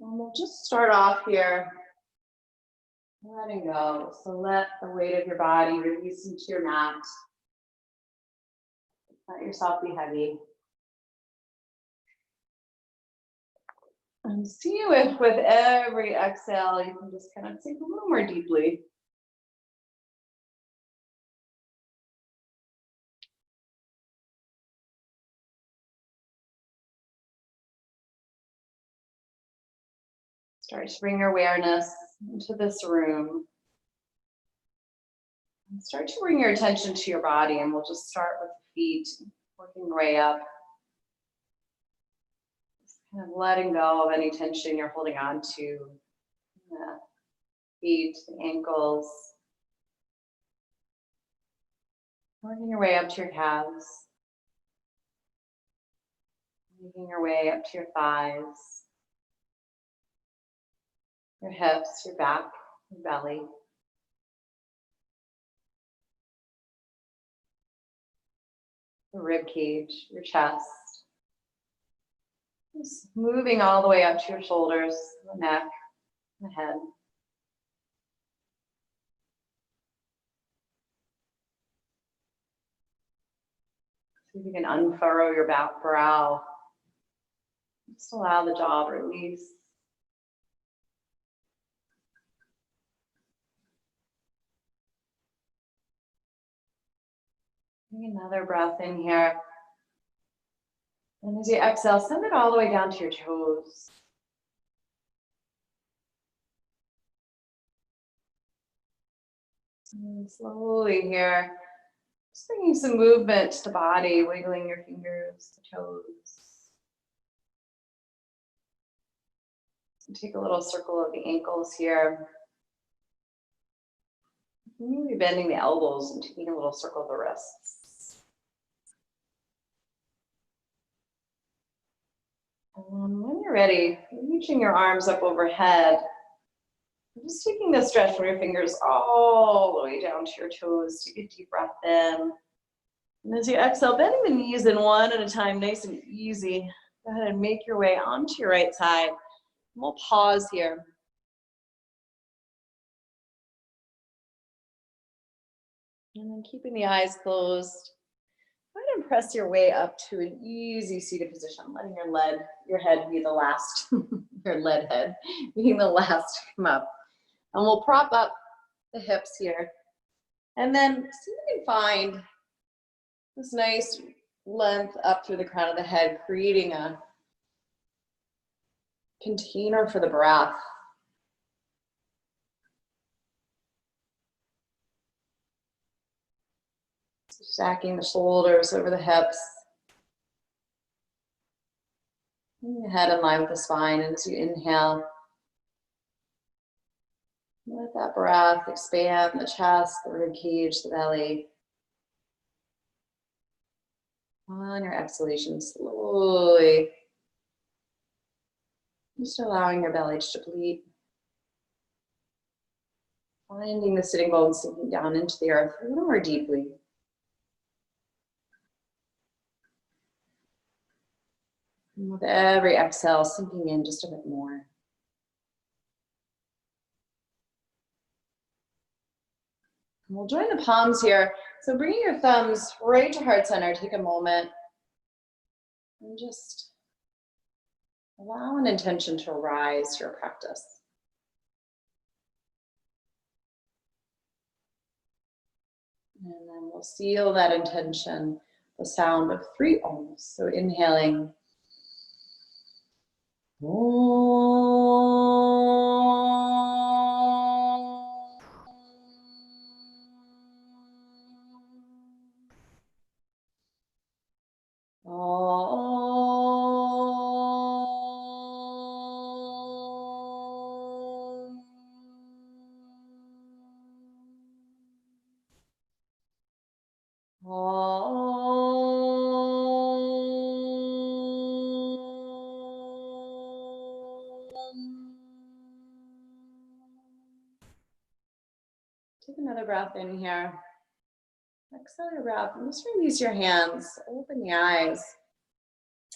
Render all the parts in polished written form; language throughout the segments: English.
And we'll just start off here, letting go. So let the weight of your body release into your mat. Let yourself be heavy. And see if with every exhale, you can just kind of sink a little more deeply. Start to bring your awareness into this room. And start to bring your attention to your body, and we'll just start with the feet, working your way up. Just kind of letting go of any tension you're holding on to. The feet, the ankles. Working your way up to your calves. Making your way up to your thighs. Your hips, your back, your belly. The rib cage, your chest. Just moving all the way up to your shoulders, the neck, the head. See if you can unfurrow your back brow. Just allow the jaw to release. Take another breath in here. And as you exhale, send it all the way down to your toes. And slowly here, just bringing some movement to the body, wiggling your fingers, the toes. And take a little circle of the ankles here. Maybe bending the elbows and taking a little circle of the wrists. And when you're ready, reaching your arms up overhead. Just taking this stretch from your fingers all the way down to your toes. Take a deep breath in. And as you exhale, bending the knees in one at a time, nice and easy. Go ahead and make your way onto your right side. And we'll pause here. And then keeping the eyes closed, go ahead and press your way up to an easy seated position, letting your head be the last, your lead head being the last to come up. And we'll prop up the hips here. And then see if you can find this nice length up through the crown of the head, creating a container for the breath. Stacking the shoulders over the hips. Bring the head in line with the spine, and as you inhale, let that breath expand the chest, the rib cage, the belly. On your exhalation, slowly, just allowing your belly to deplete. Finding the sitting bones sinking down into the earth a little more deeply. And with every exhale, sinking in just a bit more. And we'll join the palms here. So bringing your thumbs right to heart center, take a moment and just allow an intention to rise to your practice. And then we'll seal that intention, the sound of 3 ohms. So inhaling. Take another breath in here. Exhale your breath and just release your hands. Open the eyes.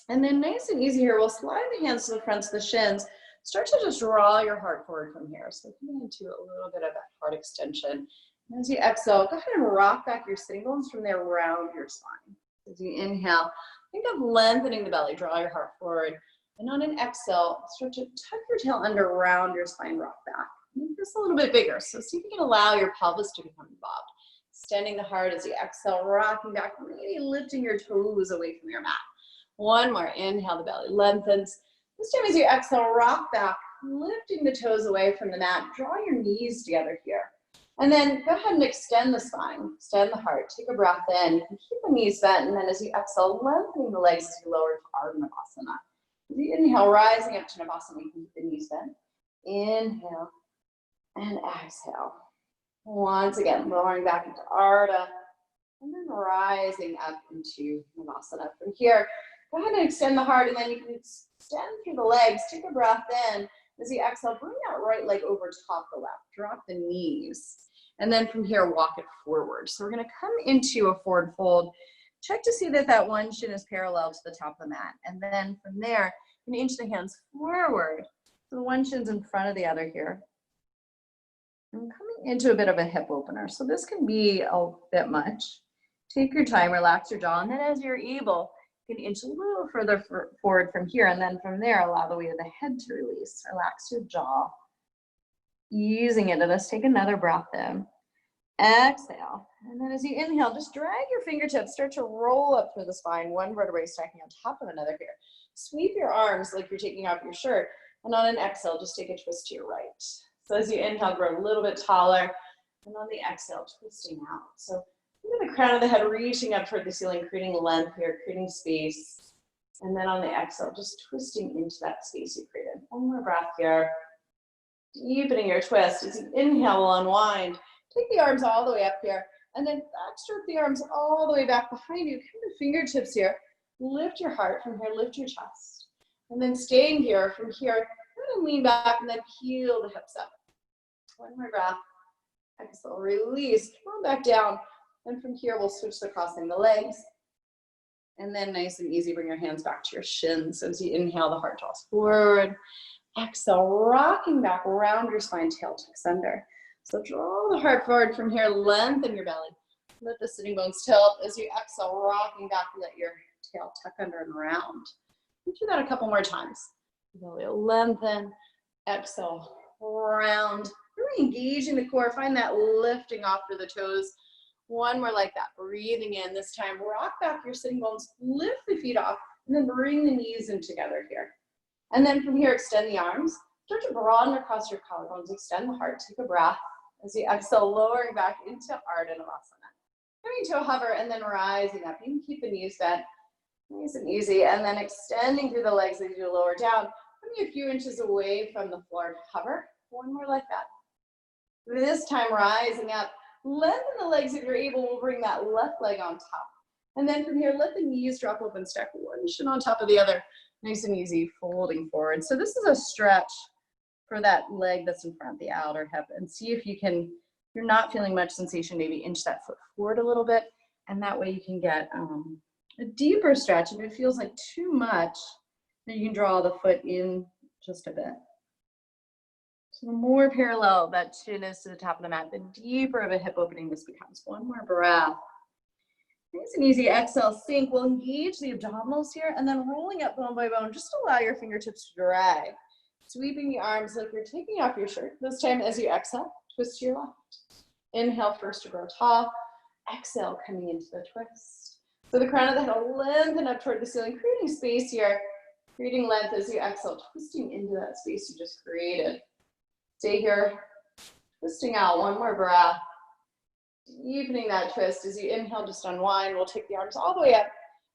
And then nice and easy here, we'll slide the hands to the fronts of the shins. start to just draw your heart forward from here. So coming into a little bit of that heart extension. And as you exhale, go ahead and rock back your sitting bones from there around your spine. As you inhale, think of lengthening the belly, draw your heart forward. And on an exhale, start to tuck your tail under around your spine, rock back. Make this a little bit bigger. So see if you can allow your pelvis to become involved. Extending the heart as you exhale, rocking back, really lifting your toes away from your mat. One more, inhale, the belly lengthens. This time as you exhale, rock back, lifting the toes away from the mat. Draw your knees together here. And then go ahead and extend the spine, extend the heart. Take a breath in. You can keep the knees bent, and then as you exhale, lengthening the legs as you lower to Ardha Navasana. As you inhale, rising up to Navasana, you can keep the knees bent. Inhale and exhale. Once again, lowering back into Ardha, and then rising up into Navasana. From here, go ahead and extend the heart, and then you can extend through the legs. Take a breath in. As you exhale, bring that right leg over top the left. Drop the knees. And then from here, walk it forward. So we're going to come into a forward fold. Check to see that that one shin is parallel to the top of the mat. And then from there, you can inch the hands forward. So the one shin's in front of the other here. And coming into a bit of a hip opener. So this can be a bit much. Take your time, relax your jaw, and then as you're able, you can inch a little further forward from here, and then from there, allow the weight of the head to release. Relax your jaw. Easing into this, take another breath in. Exhale. And then as you inhale, just drag your fingertips, start to roll up through the spine, one vertebrae stacking on top of another here. Sweep your arms like you're taking off your shirt, and on an exhale, just take a twist to your right. So as you inhale, grow a little bit taller, and on the exhale, twisting out. So think of the crown of the head reaching up toward the ceiling, creating length here, creating space. And then on the exhale, just twisting into that space you created. One more breath here. Deepening your twist. As you inhale, we'll unwind. Take the arms all the way up here. And then backstroke the arms all the way back behind you. Come to fingertips here. Lift your heart from here. Lift your chest. And then staying here, from here, go and lean back and then peel the hips up. One more breath. Exhale, release. Come back down. And from here, we'll switch to crossing the legs. And then nice and easy, bring your hands back to your shins. So as you inhale, the heart draws forward. Exhale, rocking back around your spine, tail tucks under. So draw the heart forward from here, lengthen your belly. Let the sitting bones tilt. As you exhale, rocking back, let your tail tuck under and round. You do that a couple more times. Belly lengthen, exhale, round. Really engaging the core. Find that lifting off through the toes. One more like that. Breathing in. This time, rock back your sitting bones, lift the feet off, and then bring the knees in together here. And then from here, extend the arms. Start to broaden across your collarbones. Extend the heart. Take a breath. As you exhale, lowering back into Ardha Navasana. Coming to a hover and then rising up. You can keep the knees bent. Nice and easy. And then extending through the legs as you lower down. Coming a few inches away from the floor. Hover. One more like that. This time, rising up. Lengthen the legs if you're able. We'll bring that left leg on top. And then from here, let the knees drop open, stack one shin on top of the other. Nice and easy, folding forward. So this is a stretch for that leg that's in front, the outer hip. And see if you can, if you're not feeling much sensation, maybe inch that foot forward a little bit. And that way you can get a deeper stretch. If it feels like too much, then you can draw the foot in just a bit. So the more parallel that chin is to the top of the mat, the deeper of a hip opening this becomes. One more breath. Nice and easy. Exhale, sink. We'll engage the abdominals here, and then rolling up bone by bone. Just allow your fingertips to drag. Sweeping the arms like you're taking off your shirt. This time as you exhale, twist to your left. Inhale first to grow tall. Exhale, coming into the twist. So the crown of the head will lengthen up toward the ceiling, creating space here. Creating length as you exhale, twisting into that space you just created. Stay here, twisting out. One more breath. Deepening that twist. As you inhale, just unwind. We'll take the arms all the way up.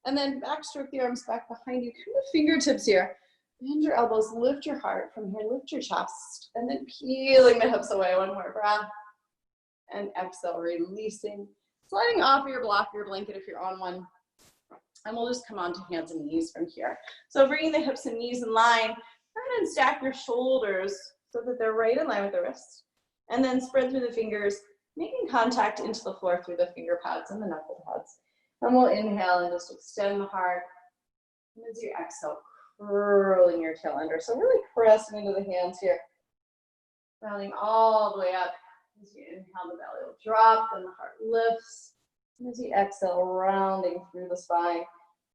And then backstroke the arms back behind you. Come to fingertips here. Bend your elbows, lift your heart. From here, lift your chest. And then peeling the hips away. One more breath. And exhale, releasing. Sliding off your block, your blanket if you're on one. And we'll just come on to hands and knees from here. So bringing the hips and knees in line. Go ahead and stack your shoulders so that they're right in line with the wrists. And then spread through the fingers, making contact into the floor through the finger pads and the knuckle pads. And we'll inhale and just extend the heart. And as you exhale, curling your tail under. So really pressing into the hands here. Rounding all the way up. As you inhale, the belly will drop, and the heart lifts. And as you exhale, rounding through the spine,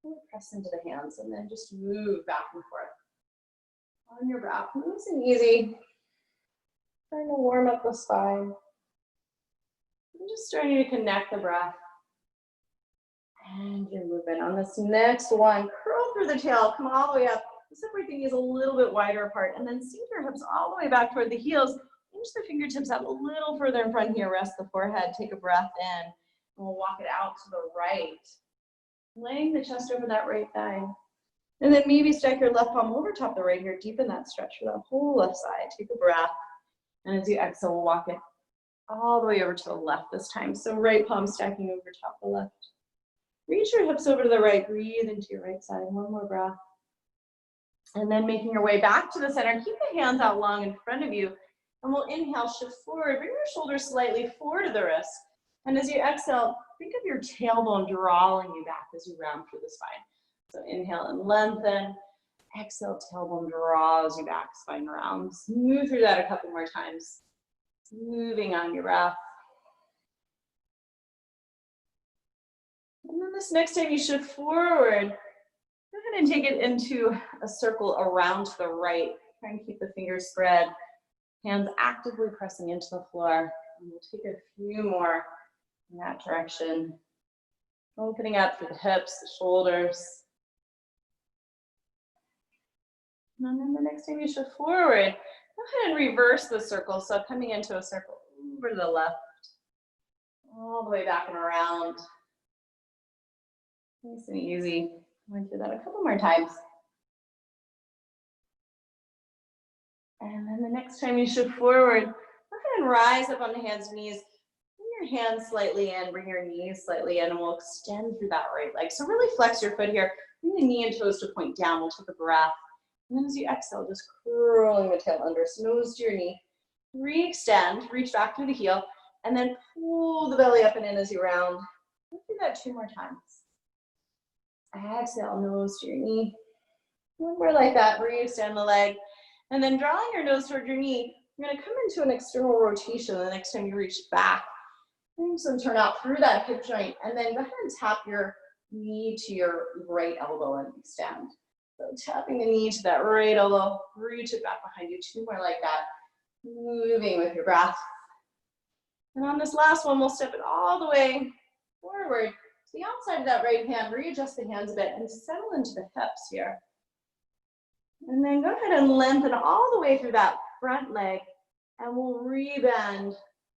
really press into the hands, and then just move back and forth. On your breath, nice and easy. Trying to warm up the spine. And just starting to connect the breath. And you're moving. On this next one, curl through the tail, come all the way up. Separate the knees a little bit wider apart, and then sink your hips all the way back toward the heels. Inch the fingertips out a little further in front here. Rest the forehead. Take a breath in. And we'll walk it out to the right. Laying the chest over that right thigh. And then maybe stack your left palm over top the right here. Deepen that stretch for that whole left side. Take a breath. And as you exhale, we'll walk it all the way over to the left this time. So right palm stacking over top the left. Reach your hips over to the right. Breathe into your right side. One more breath. And then making your way back to the center. Keep the hands out long in front of you. And we'll inhale, shift forward. Bring your shoulders slightly forward to the wrists. And as you exhale, think of your tailbone drawing you back as you round through the spine. So inhale and lengthen. Exhale, tailbone draws you back, spine rounds. Move through that a couple more times. Moving on your breath. And then this next time you shift forward, go ahead and take it into a circle around to the right. Try and keep the fingers spread. Hands actively pressing into the floor. And we'll take a few more in that direction. Opening up through the hips, the shoulders. And then the next time you shift forward, go ahead and reverse the circle. So coming into a circle over to the left, all the way back and around. Nice and easy. Going through that a couple more times. And then the next time you shift forward, go ahead and rise up on the hands and knees. Bring your hands slightly in, bring your knees slightly in, and we'll extend through that right leg. So really flex your foot here. Bring the knee and toes to point down. We'll take a breath. And then as you exhale, just curling the tail under, so nose to your knee. Re-extend, reach back through the heel, and then pull the belly up and in as you round. Let's do that 2 more times. Exhale, nose to your knee. One more like that, re-extend the leg. And then drawing your nose toward your knee, you're gonna come into an external rotation the next time you reach back. Bring some turn out through that hip joint, and then go ahead and tap your knee to your right elbow and extend. So tapping the knee to that right elbow, reach it back behind you, 2 more like that. Moving with your breath. And on this last one, we'll step it all the way forward to the outside of that right hand. Readjust the hands a bit and settle into the hips here. And then go ahead and lengthen all the way through that front leg, and we'll rebend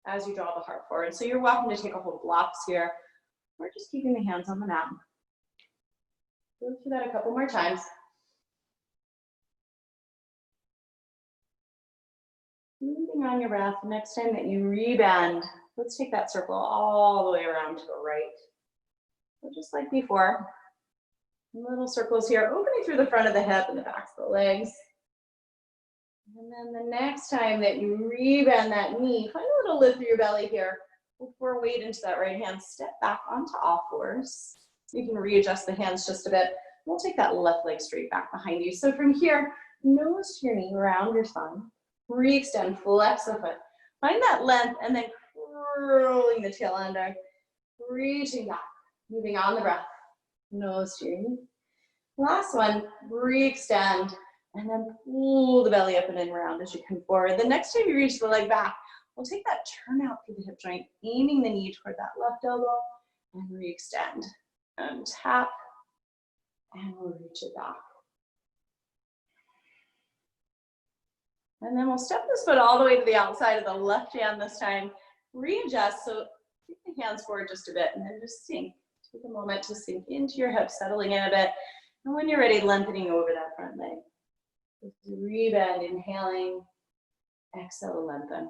as you draw the heart forward. So you're welcome to take a whole blocks here. We're just keeping the hands on the mat. Go through that a couple more times. Moving on your breath, next time that you rebend, let's take that circle all the way around to the right. So just like before, little circles here, opening through the front of the hip and the backs of the legs. And then the next time that you rebend that knee, find a little lift through your belly here. Before weight into that right hand, step back onto all fours. You can readjust the hands just a bit. We'll take that left leg straight back behind you. So from here, nose to your knee, round your spine. Re-extend, flex the foot. Find that length and then curling the tail under. Reaching back, moving on the breath. Nose to your knee. Last one, re-extend, and then pull the belly up and in round as you come forward. The next time you reach the leg back, we'll take that turn out through the hip joint, aiming the knee toward that left elbow, and re-extend. And tap, and we'll reach it back. And then we'll step this foot all the way to the outside of the left hand this time. Readjust, so take the hands forward just a bit, and then just sink. Take a moment to sink into your hips, settling in a bit. And when you're ready, lengthening over that front leg. Rebend, inhaling, exhale, lengthen.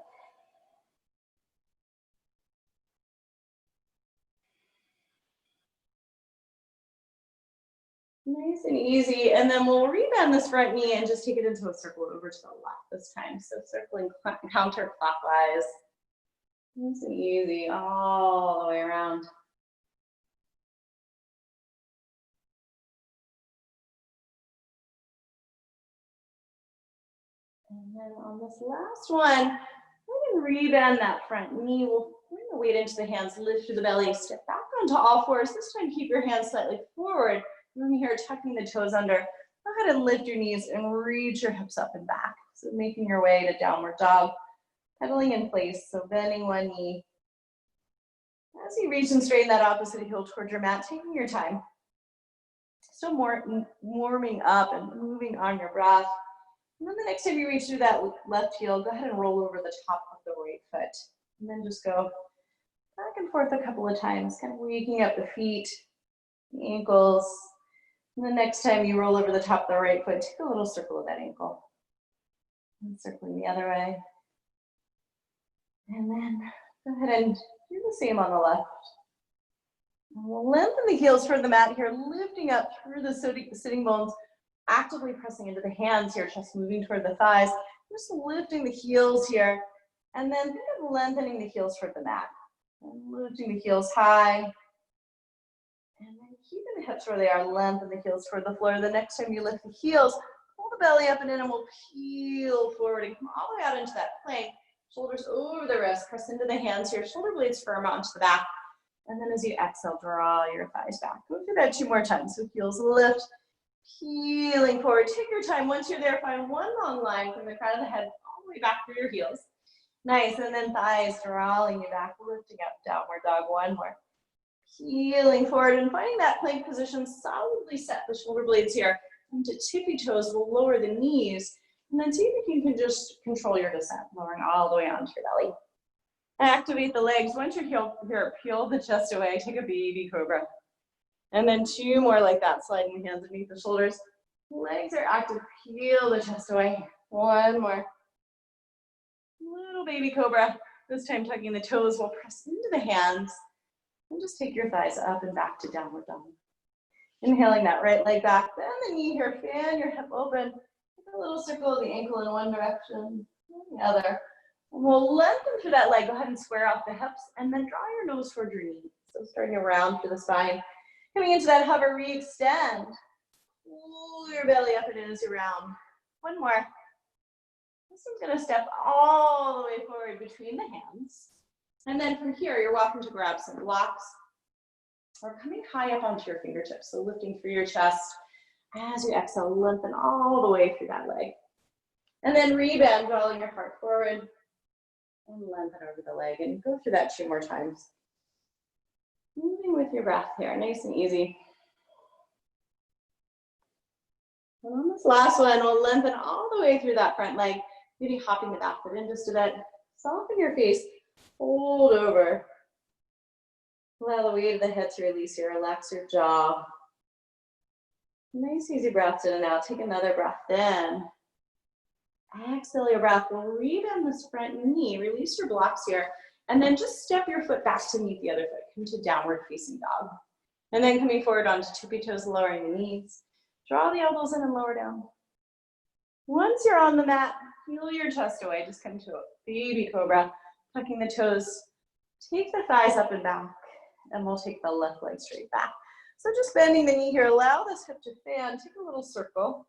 Nice and easy. And then we'll rebend this front knee and just take it into a circle over to the left this time. So circling counterclockwise. Nice and easy all the way around. And then on this last one, we can rebend that front knee. We'll bring the weight into the hands, lift through the belly, step back onto all fours. This time, keep your hands slightly forward. From here, tucking the toes under. Go ahead and lift your knees and reach your hips up and back. So making your way to downward dog, pedaling in place. So bending one knee. As you reach and straighten that opposite heel towards your mat, taking your time. Still more warming up and moving on your breath. And then the next time you reach through that left heel, go ahead and roll over the top of the right foot. And then just go back and forth a couple of times, kind of waking up the feet, the ankles. And the next time you roll over the top of the right foot, take a little circle of that ankle. And circling the other way. And then go ahead and do the same on the left. And we'll lengthen the heels toward the mat here, lifting up through the sitting bones, actively pressing into the hands here, chest moving toward the thighs. Just lifting the heels here, and then kind of lengthening the heels toward the mat. And lifting the heels high. And then keeping the hips where they are, lengthen the heels toward the floor. The next time you lift the heels, pull the belly up and in, and we'll peel forward and come all the way out into that plank. Shoulders over the wrist, press into the hands here, shoulder blades firm onto the back. And then as you exhale, draw your thighs back. Go through that 2 more times. So heels lift, peeling forward. Take your time. Once you're there, find one long line from the crown of the head all the way back through your heels. Nice. And then thighs drawing you back, lifting up, downward dog. One more. Peeling forward and finding that plank position. Solidly set the shoulder blades here. Come to tippy toes. We'll lower the knees. And then see if you can just control your descent, lowering all the way onto your belly. Activate the legs. Once you're here, peel the chest away. Take a baby cobra. And then 2 more like that, sliding the hands underneath the shoulders. Legs are active. Peel the chest away. 1 more. Little baby cobra. This time tucking the toes. We'll press into the hands. And just take your thighs up and back to downward dog. Inhaling that right leg back. Bend the knee here. Fan your hip open. Take a little circle of the ankle in one direction, and the other. And we'll lengthen through that leg. Go ahead and square off the hips. And then draw your nose toward your knee. So starting around through the spine. Coming into that hover, re-extend. Pull your belly up and in as you round. 1 more. This one's going to step all the way forward between the hands. And then from here, you're welcome to grab some blocks or coming high up onto your fingertips. So lifting through your chest. As you exhale, lengthen all the way through that leg. And then rebend, drawing your heart forward. And lengthen over the leg. And go through that 2 more times. Moving with your breath here, nice and easy. And on this last one, we'll lengthen all the way through that front leg, maybe hopping the back foot in just a bit. Soften your face, fold over. Allow the weight of the head to release here, relax your jaw. Nice easy breaths in and out. Take another breath in. Exhale your breath. We'll rebend this front knee, release your blocks here. And then just step your foot back to meet the other foot. Come to downward facing dog. And then coming forward onto tippy toes, lowering the knees. Draw the elbows in and lower down. Once you're on the mat, peel your chest away. Just come to a baby cobra. Tucking the toes. Take the thighs up and back. And we'll take the left leg straight back. So just bending the knee here. Allow this hip to fan. Take a little circle.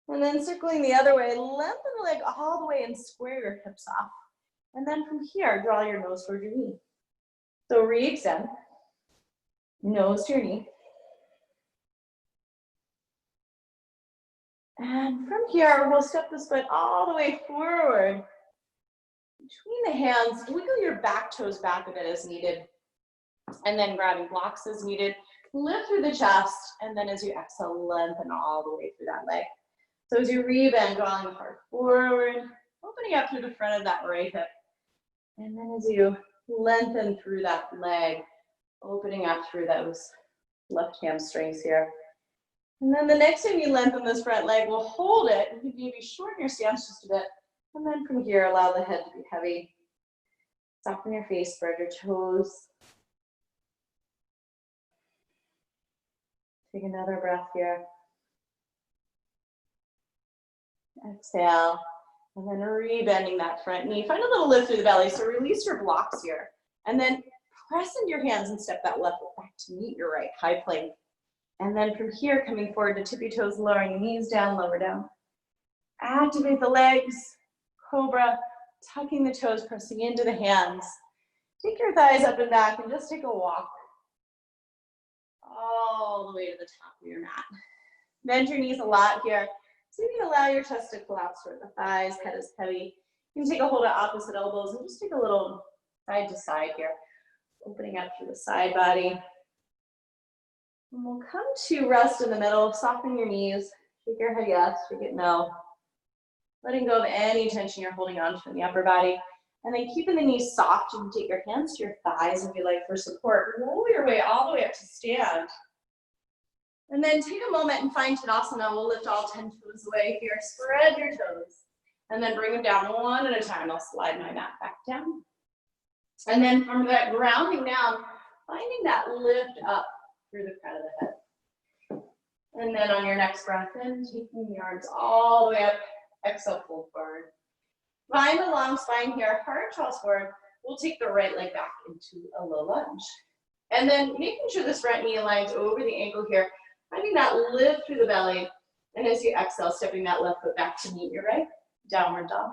And then circling the other way. Lengthen the leg all the way and square your hips off. And then from here, draw your nose toward your knee. So re-extend, nose to your knee. And from here, we'll step this foot all the way forward. Between the hands, wiggle your back toes back a bit as needed. And then grabbing blocks as needed. Lift through the chest, and then as you exhale, lengthen all the way through that leg. So as you rebend, drawing the heart forward, opening up through the front of that right hip. And then as you lengthen through that leg, opening up through those left hamstrings here. And then the next time you lengthen this front leg, we'll hold it. You can maybe shorten your stance just a bit. And then from here, allow the head to be heavy. Soften your face, spread your toes. Take another breath here. Exhale. And then rebending that front knee. Find a little lift through the belly. So release your blocks here. And then press into your hands and step that left foot back to meet your right, high plank. And then from here, coming forward to tippy toes, lowering the knees down, lower down. Activate the legs, cobra, tucking the toes, pressing into the hands. Take your thighs up and back and just take a walk all the way to the top of your mat. Bend your knees a lot here. So you can allow your chest to collapse where the thighs, head is heavy. You can take a hold of opposite elbows and just take a little side to side here, opening up through the side body. And we'll come to rest in the middle, soften your knees, shake your head yes, shake it no. Letting go of any tension you're holding on to in the upper body. And then keeping the knees soft, you can take your hands to your thighs if you like for support. Roll your way all the way up to stand. And then take a moment and find Tadasana. We'll lift all 10 toes away here. Spread your toes. And then bring them down one at a time. I'll slide my mat back down. And then from that grounding down, finding that lift up through the crown of the head. And then on your next breath in, taking the arms all the way up. Exhale, fold forward. Find a long spine here. Heart toss forward. We'll take the right leg back into a low lunge. And then making sure this right knee aligns over the ankle here. Finding that lift through the belly. And as you exhale, stepping that left foot back to meet your right. Downward dog.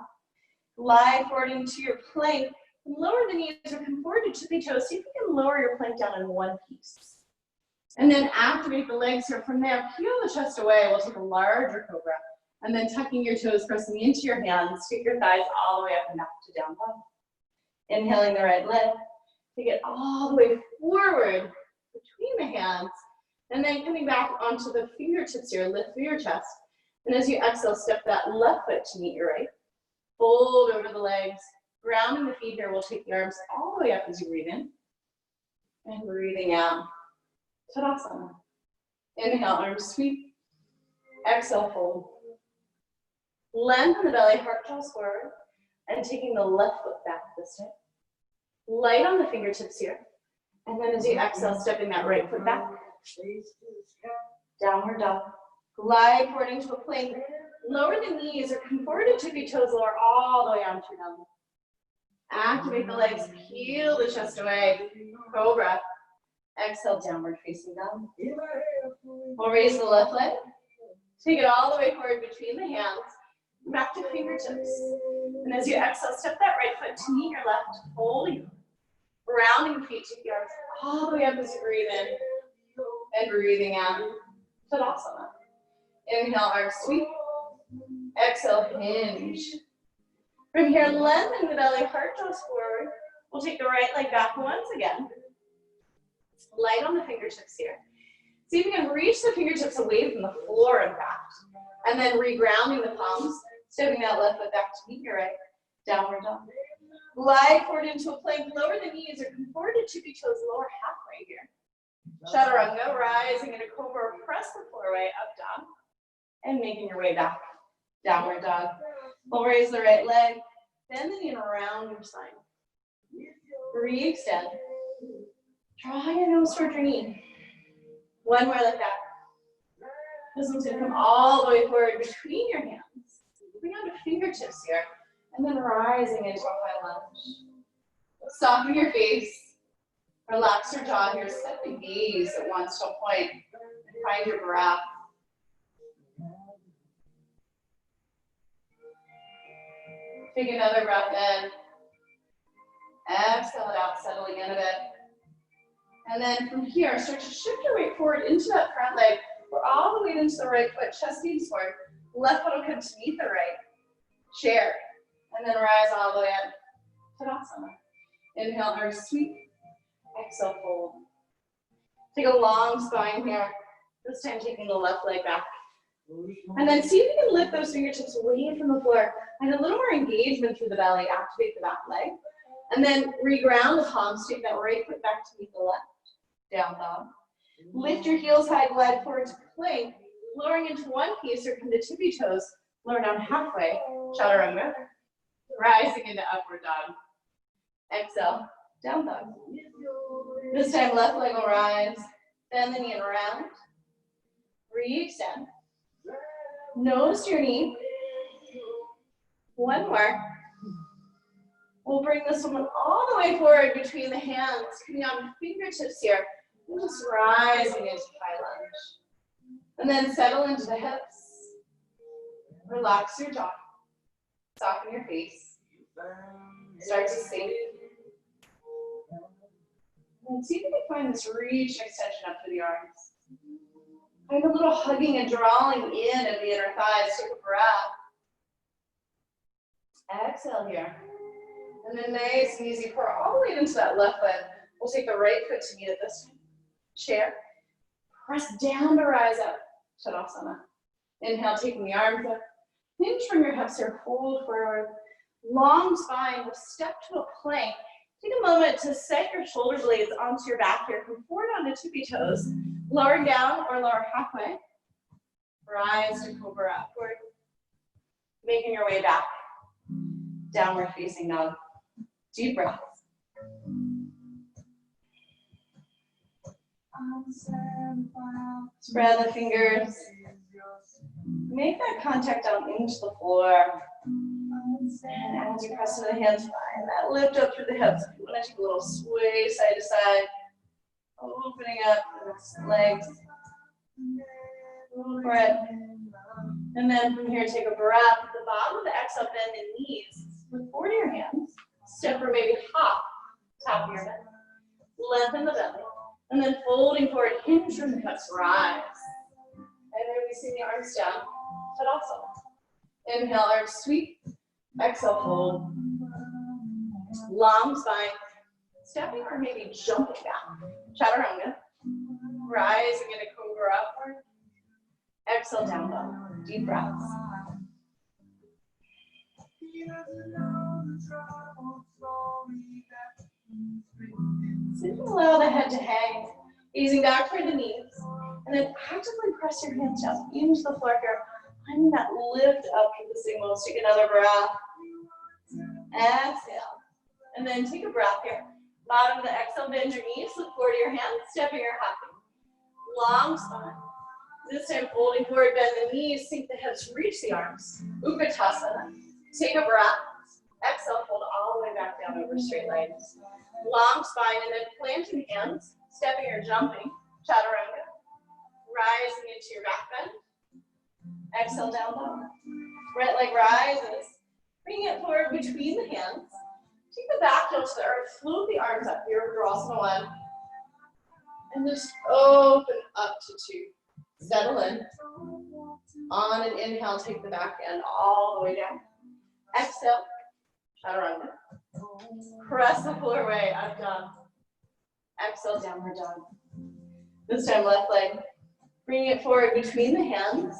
Glide forward into your plank. Lower the knees or come forward to tippy toes. See if you can lower your plank down in one piece. And then activate the legs here. From there, peel the chest away. We'll take a larger cobra. And then tucking your toes, pressing into your hands. Take your thighs all the way up and back to down dog. Inhaling the right leg. Take it all the way forward between the hands. And then coming back onto the fingertips here. Lift through your chest. And as you exhale, step that left foot to meet your right. Fold over the legs. Grounding the feet here. We'll take the arms all the way up as you breathe in. And breathing out. Tadasana. Inhale, arms sweep. Exhale, fold. Lengthen the belly, heart draws forward. And taking the left foot back this time. Light on the fingertips here. And then as you exhale, stepping that right foot back. Downward dog. Glide forward into a plank. Lower the knees or come forward to tippy toes, lower all the way onto your belly. Activate the legs, peel the chest away. Cobra. Exhale, downward facing dog. We'll raise the left leg. Take it all the way forward between the hands. Back to fingertips. And as you exhale, step that right foot to meet your left. Holding. Rounding the feet, take the arms all the way up as you breathe in. And breathing out. Tadasana. Inhale, arms sweep. Exhale, hinge. From here, lengthen the belly, heart draws forward. We'll take the right leg back once again. Light on the fingertips here. See if you can reach the fingertips away from the floor, in fact. And then regrounding the palms, stepping that left foot back to meet your right. Downward dog. Glide forward into a plank, lower the knees or come forward to tippy toes, lower halfway here. Chaturanga, rising into cobra, press the floor way up, dog. And making your way back. Downward dog. We'll raise the right leg, bend the knee and around your spine. Re-extend. Draw your nose toward your knee. One more like that. This one's gonna come all the way forward between your hands. Bring out the fingertips here, and then rising into a high lunge. Soften your face. Relax your jaw here. Set the gaze at one still point. And find your breath. Take another breath in. Exhale it out, settling in a bit. And then from here, start to shift your weight forward into that front leg, or all the way into the right foot, chest knees forward. Left foot will come to meet the right. Chair. And then rise all the way up. Tadasana. Inhale, arms sweep. Exhale, fold. Take a long spine here. This time taking the left leg back. And then see if you can lift those fingertips away from the floor. And a little more engagement through the belly. Activate the back leg. And then reground the palms. Take that right foot back to meet the left. Down dog. Lift your heels high, glide forward to plank. Lowering into one piece or come to tippy toes. Lower down halfway. Chaturanga. Rising into upward dog. Exhale. Down dog. This time left leg will rise. Bend the knee and around. Re-extend. Nose to your knee. One more. We'll bring this one all the way forward between the hands, coming on fingertips here. We're just rising into high lunge. And then settle into the hips. Relax your jaw. Soften your face. Start to sink. And see if you can find this reach and extension up through the arms. Find a little hugging and drawing in of the inner thighs. Take a breath. Exhale here. And then nice and easy, pour all the way into that left leg. We'll take the right foot to meet it this time. Chair. Press down to rise up. Tadasana. Inhale, taking the arms up. Hinge from your hips here, fold forward. Long spine, we'll step to a plank. Take a moment to set your shoulder blades onto your back here. Come forward onto tippy toes. Lowering down or lower halfway. Rise to cobra upward. Making your way back. Downward facing dog. Deep breaths. Spread the fingers. Make that contact down into the floor. And as you press into the hands, find that lift up through the hips. If you want to take a little sway side to side. Opening up the legs. Go for it. And then from here, take a breath. At the bottom of the exhale, bend the knees. Look forward to your hands. Step or maybe hop. Top of your head. Lengthen the belly. And then folding forward, hinge from the hips, rise. And then we sing the arms down. Tadasana. Inhale, arms sweep. Exhale, fold. Long spine. Stepping or maybe jumping down. Chaturanga. Rising into cobra upward. Exhale, down dog. Deep breaths. So you can allow the head to hang, easing back toward the knees, and then actively press your hands down into the floor here, finding that lift up through the signals. Take another breath. Exhale, and then take a breath here. Bottom of the exhale, bend your knees, look forward to your hands, stepping or hopping. Long spine. This time folding forward, bend the knees, sink the hips, reach the arms. Utkatasana. Take a breath. Exhale, fold all the way back down over straight legs. Long spine, and then planting hands, stepping or jumping. Chaturanga. Rising into your back bend. Exhale, down dog. Right leg rises. Bring it forward between the hands. Take the back heel to the earth. Float the arms up here. Virabhadrasana 1. And just open up to 2. Settle in. On an inhale, take the back end all the way down. Exhale. Chaturanga. Press the floor away. Up dog. Exhale, downward dog. This time, left leg. Bring it forward between the hands.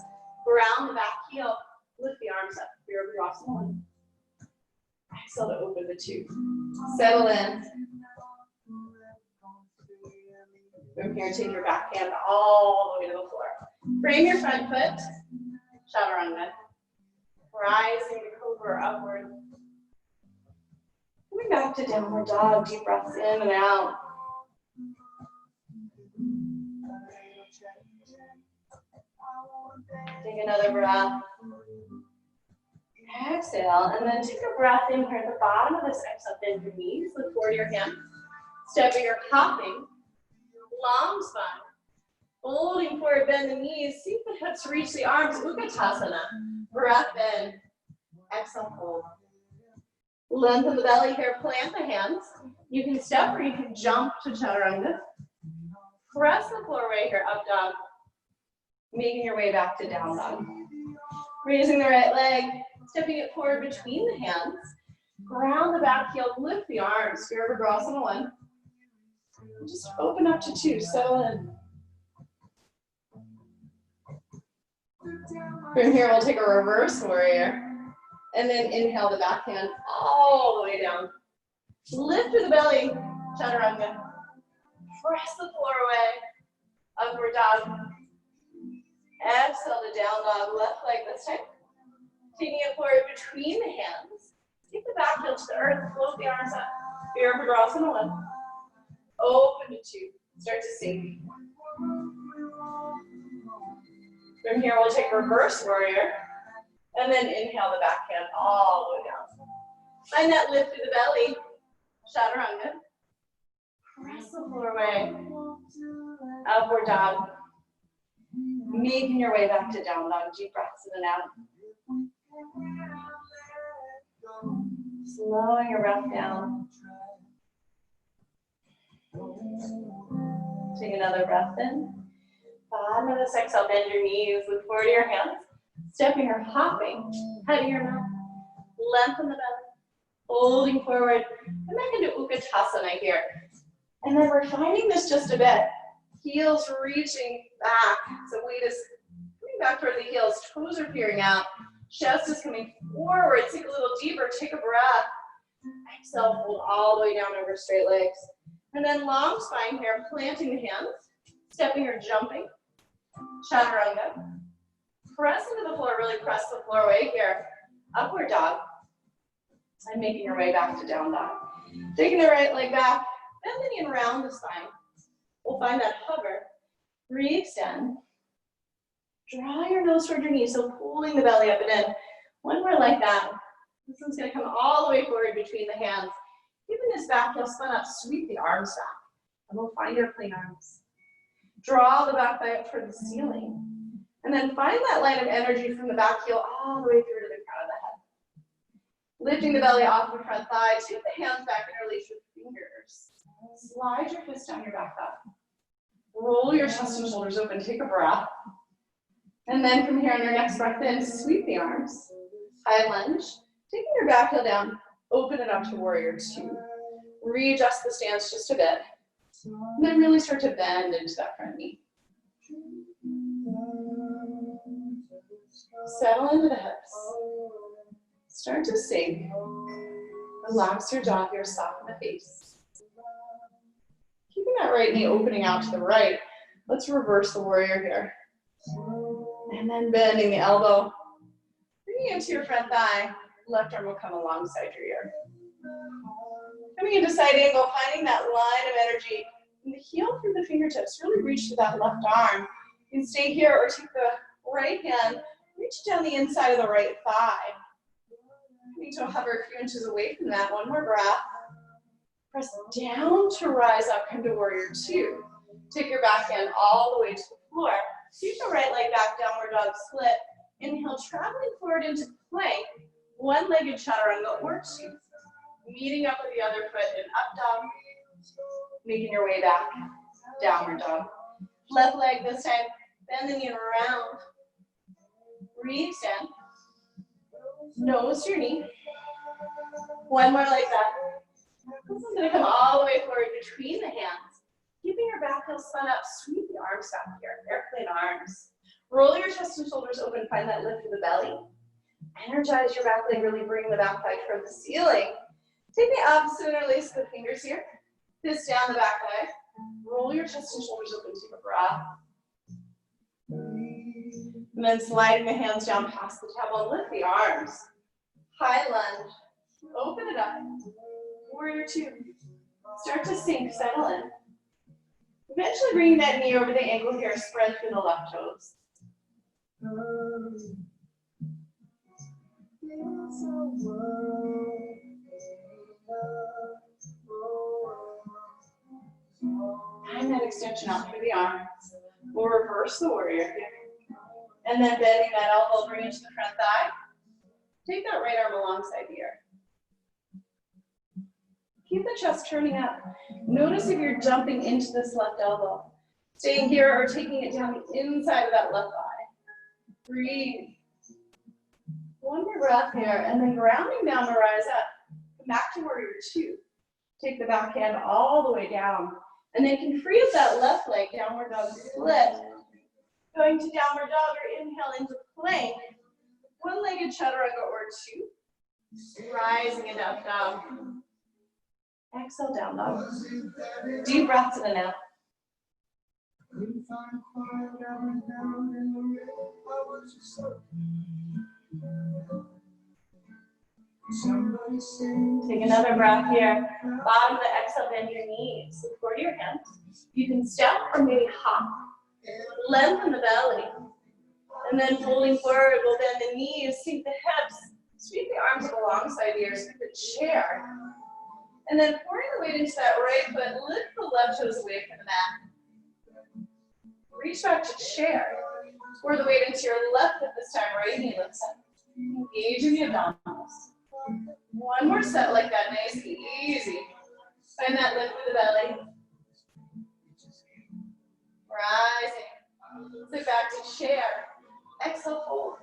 Ground the back heel. Lift the arms up. Virabhadrasana 1. Exhale to open the 2. Settle in. From here, take your back hand all the way to the floor. Frame your front foot. Chaturanga. Rising to cobra upward. Coming back to downward dog. Deep breaths in and out. Take another breath. Exhale, and then take a breath in here at the bottom of this exhale. Bend your knees, look forward to your hands. Stepping or hopping. Long spine. Folding forward, bend the knees. See if the hips reach the arms. Utkatasana. Breath in. Exhale, fold. Lengthen the belly here. Plant the hands. You can step or you can jump to chaturanga. Press the floor right here. Up dog. Making your way back to down dog. Raising the right leg. Stepping it forward between the hands. Ground the back heel. Lift the arms. Virabhadrasana 1. Just open up to 2. Settle in. From here, we'll take a reverse warrior. And then inhale the back hand all the way down. Lift through the belly. Chaturanga. Press the floor away. Upward dog. Exhale to down dog. Left leg this time. Taking it forward between the hands. Take the back heel to the earth. Float the arms up. Virabhadrasana 1. Open to 2. Start to sink. From here, we'll take reverse warrior. And then inhale the back hand all the way down. Find that lift through the belly. Chaturanga. Press the floor away. Upward dog. Making your way back to down dog. Deep breaths in and out. Slowing your breath down. Take another breath in. Bottom of this exhale, bend your knees, look forward to your hands. Stepping or hopping, head of your mat. Lengthen the belly. Holding forward. Come back into Utkatasana here. And then we're finding this just a bit. Heels reaching back. So weight is coming back toward the heels. Toes are peering out. Chest is coming forward. Take a little deeper. Take a breath. Exhale, hold all the way down over straight legs. And then long spine here, planting the hands, stepping or jumping. Chaturanga. Press into the floor, really press the floor away here. Upward dog. And making your way back to down dog. Taking the right leg back, bending and round the spine. We'll find that hover. Re-extend. Draw your nose toward your knees, so pulling the belly up and in. One more like that. This one's gonna come all the way forward between the hands. Keeping this back heel spun up, sweep the arms back. And we'll find our plain arms. Draw the back thigh up toward the ceiling. And then find that line of energy from the back heel all the way through to the crown of the head. Lifting the belly off the front thigh, take the hands back and release your fingers. Slide your fist down your back thigh. Roll your chest and shoulders open, take a breath. And then from here on your next breath in, sweep the arms. High lunge, taking your back heel down, open it up to warrior two. Readjust the stance just a bit. And then really start to bend into that front knee. Settle into the hips. Start to sink. Relax your jaw here, soften the face. Keeping that right knee opening out to the right. Let's reverse the warrior here. And then bending the elbow. Bringing it to your front thigh. Left arm will come alongside your ear. Coming into side angle, finding that line of energy. And the heel through the fingertips. Really reach to that left arm. You can stay here or take the right hand. Reach down the inside of the right thigh. Need to hover a few inches away from that. One more breath. Press down to rise up, come to warrior two. Take your back hand all the way to the floor. Keep the right leg back, downward dog split. Inhale, traveling forward into plank. One-legged chaturanga or two. Meeting up with the other foot in up dog. Making your way back, downward dog. Left leg this time, bending it around. Re-extend. Nose to your knee. One more like that. This is going to come all the way forward between the hands. Keeping your back heel spun up, sweep the arms back here, airplane arms. Roll your chest and shoulders open, find that lift of the belly. Energize your back leg, really bring the back thigh toward the ceiling. Take the opposite interlace the fingers here. Fist down the back thigh. Roll your chest and shoulders open, take a breath. And then sliding the hands down past the tailbone, lift the arms. High lunge, open it up. Warrior two. Start to sink, settle in. Eventually bringing that knee over the ankle here, spread through the left toes. And that extension out through the arms. We'll reverse the warrior here. And then bending that elbow, bring it to the front thigh. Take that right arm alongside the ear. Keep the chest turning up. Notice if you're jumping into this left elbow. Staying here or taking it down the inside of that left thigh. Breathe. One more breath here, and then grounding down to rise up. Come back to warrior two. Take the back hand all the way down. And then you can free up that left leg, downward dog split. Going to downward dog or inhale into plank. One-legged chaturanga or two. Rising into up dog. Exhale, down dog. Deep breaths in and out. Take another breath here. Bottom of the exhale, bend your knees. Look forward to your hands. You can step or maybe hop. Lengthen the belly. And then folding forward, we'll bend the knees, sink the hips. Sweep the arms up alongside the ears, the chair. And then pouring the weight into that right foot, lift the left toes away from the mat. Reach back to chair. Pour the weight into your left foot this time, right knee lifts up. Engage in the abdominals. One more set like that, nice and easy. Find that lift through the belly. Rising. Sit back to chair. Exhale, fold.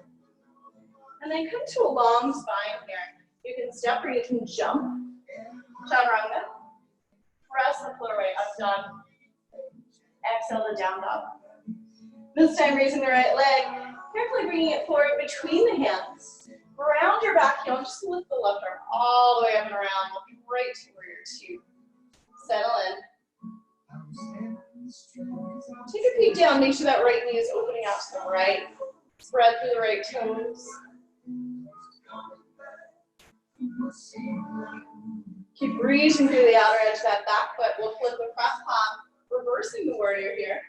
And then come to a long spine here. You can step or you can jump. Chaturanga. Press the floor away, up dog. Exhale to down dog. This time raising the right leg. Carefully bringing it forward between the hands. Round your back heel, just lift the left arm all the way up and around, looking right to warrior two. Settle in. Take a peek down, make sure that right knee is opening out to the right. Spread through the right toes. Keep reaching through the outer edge of that back foot. We'll flip the front palm, reversing the warrior here.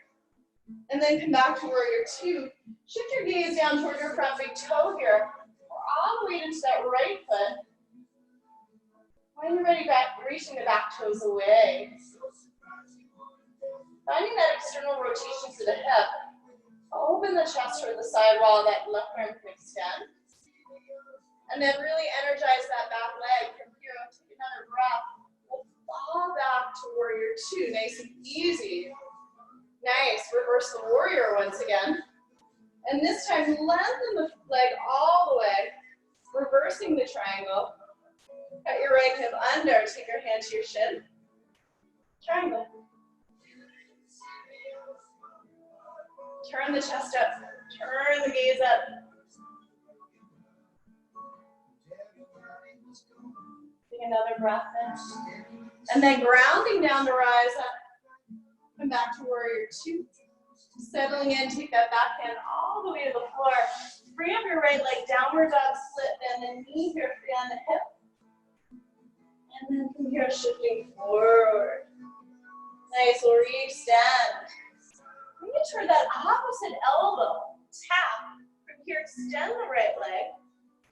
And then come back to warrior two. Shift your gaze down toward your front big toe here. All the way into that right foot. When you're ready, back, reaching the back toes away. Finding that external rotation through the hip. Open the chest toward the side wall, that left arm can extend. And then really energize that back leg. From here, take another breath. We'll fall back to warrior two, nice and easy. Nice, reverse the warrior once again. And this time, lengthen the leg all the way. Reversing the triangle. Cut your right hip under, take your hand to your shin. Triangle. Turn the chest up, turn the gaze up. Take another breath in. And then grounding down to rise up. Come back to warrior two. Settling in, take that back hand all the way to the floor. Bring up your right leg, downward dog split, and then knee here free on the hip. And then from here, shifting forward. Nice, we'll re-extend. Bring it toward that opposite elbow. Tap. From here, extend the right leg.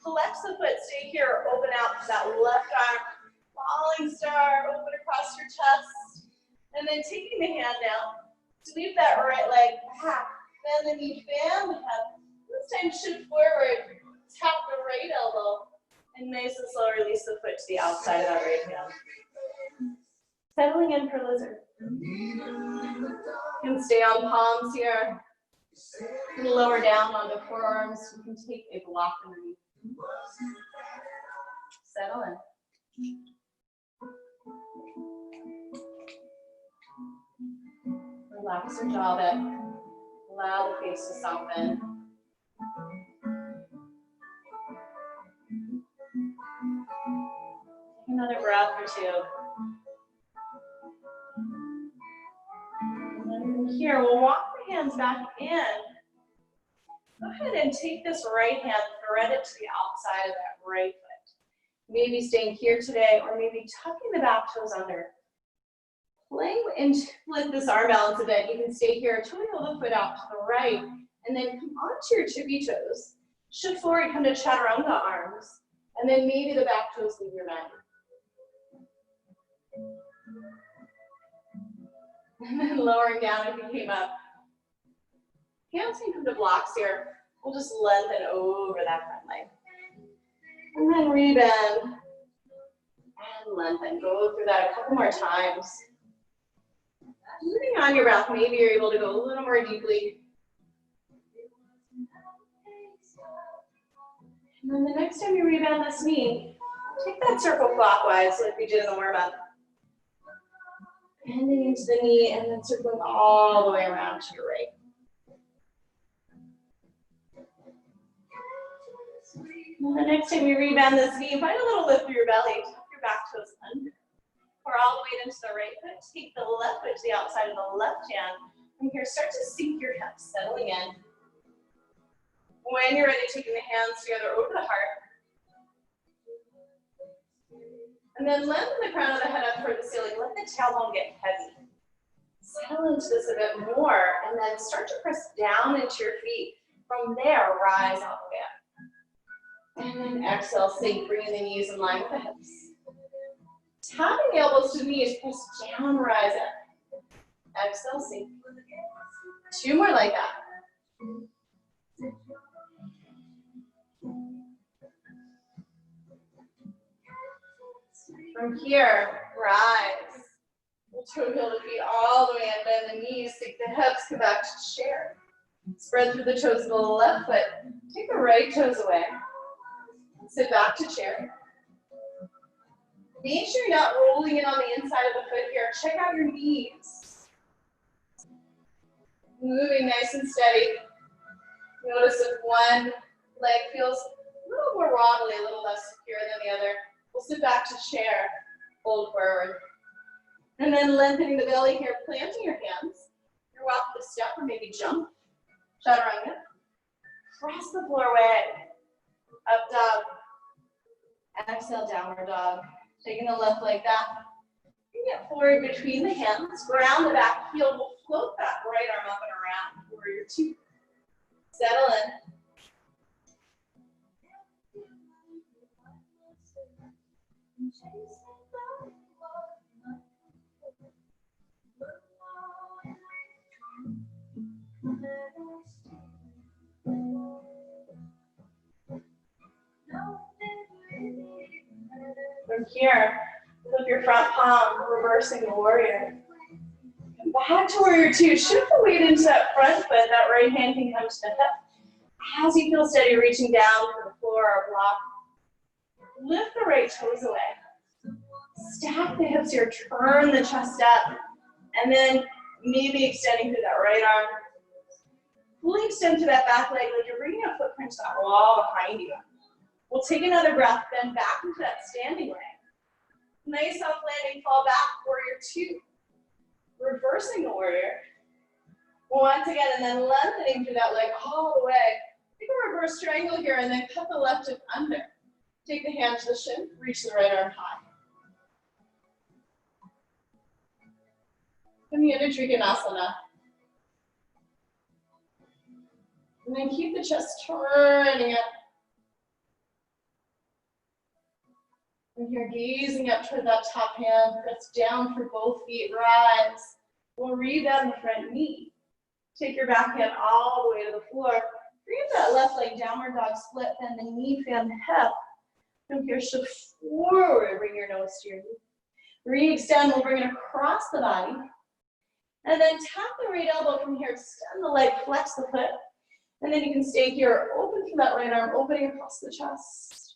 Flex the foot, stay here, open out to that left arm. Falling star, open across your chest. And then taking the hand down. Sweep that right leg back. Bend the knee, fan the head. This time, shift forward. Tap the right elbow. And nice and slow, release the foot to the outside of that right hand. Settling in for lizard. You can stay on palms here. You can lower down onto forearms. You can take a block underneath. Settle in. Relax your jaw a bit. Allow the face to soften. Take another breath or two. And then from here, we'll walk the hands back in. Go ahead and take this right hand, thread it to the outside of that right foot. Maybe staying here today, or maybe tucking the back toes under. Playing into like this arm balance a bit. You can stay here, twiddle the foot out to the right, and then come onto your tippy toes. Shift forward, come to chaturanga arms, and then maybe the back toes leave your mat. And then lowering down if you came up. Hands can come to blocks here. We'll just lengthen over that front leg. And then rebend. And lengthen. Go through that a couple more times. Moving on your breath, maybe you're able to go a little more deeply. And then the next time you rebend this knee, take that circle clockwise like we did in the warm-up. Bending into the knee and then circling all the way around to your right. And the next time you rebend this knee, find a little lift through your belly. Tuck your back toes under. Pour all the way into the right foot. Take the left foot to the outside of the left hand. From here, start to sink your hips, settling in. When you're ready, taking the hands together over the heart. And then lengthen the crown of the head up toward the ceiling. Let the tailbone get heavy. Settle into this a bit more, and then start to press down into your feet. From there, rise all the way up. And then exhale, sink, bringing the knees in line with the hips. Tapping the elbows to the knees, press down, rise up. Exhale, sink. Two more like that. From here, rise. We'll toe heel the feet all the way and bend the knees, sink the hips, come back to chair. Spread through the toes of the left foot. Take the right toes away. Sit back to chair. Make sure you're not rolling in on the inside of the foot here. Check out your knees. Moving nice and steady. Notice if one leg feels a little more wobbly, a little less secure than the other. We'll sit back to chair, fold forward. And then lengthening the belly here, planting your hands. You're welcome to step or maybe jump. Chaturanga. Press the floor away. Up dog. Exhale, downward dog. Taking the left leg back. Bring it forward between the hands. Ground the back heel. We'll float that right arm up and around. Warrior two. Settle in. From here, flip your front palm, reversing the warrior. And back to warrior two. Shift the weight into that front foot. That right hand can come to the hip. As you feel steady, reaching down to the floor or block. Lift the right toes away. Stack the hips here. Turn the chest up. And then maybe extending through that right arm. Fully extend to that back leg like you're bringing a footprint to that wall behind you. We'll take another breath, then back into that standing leg. Nice soft landing, fall back, warrior two. Reversing the warrior. Once again, and then lengthening through that leg all the way. Take a reverse triangle here and then cut the left hip under. Take the hand to the shin, reach the right arm high. Coming into Trikonasana. And then keep the chest turning up. And you're gazing up toward that top hand, press down for both feet, rise. We'll rebound the front knee. Take your back hand all the way to the floor. Bring that left leg, downward dog split, then the knee, fan the hip. From here, shift forward, bring your nose to your knee. Re-extend, we'll bring it across the body. And then tap the right elbow from here, extend the leg, flex the foot. And then you can stay here, open from that right arm, opening across the chest.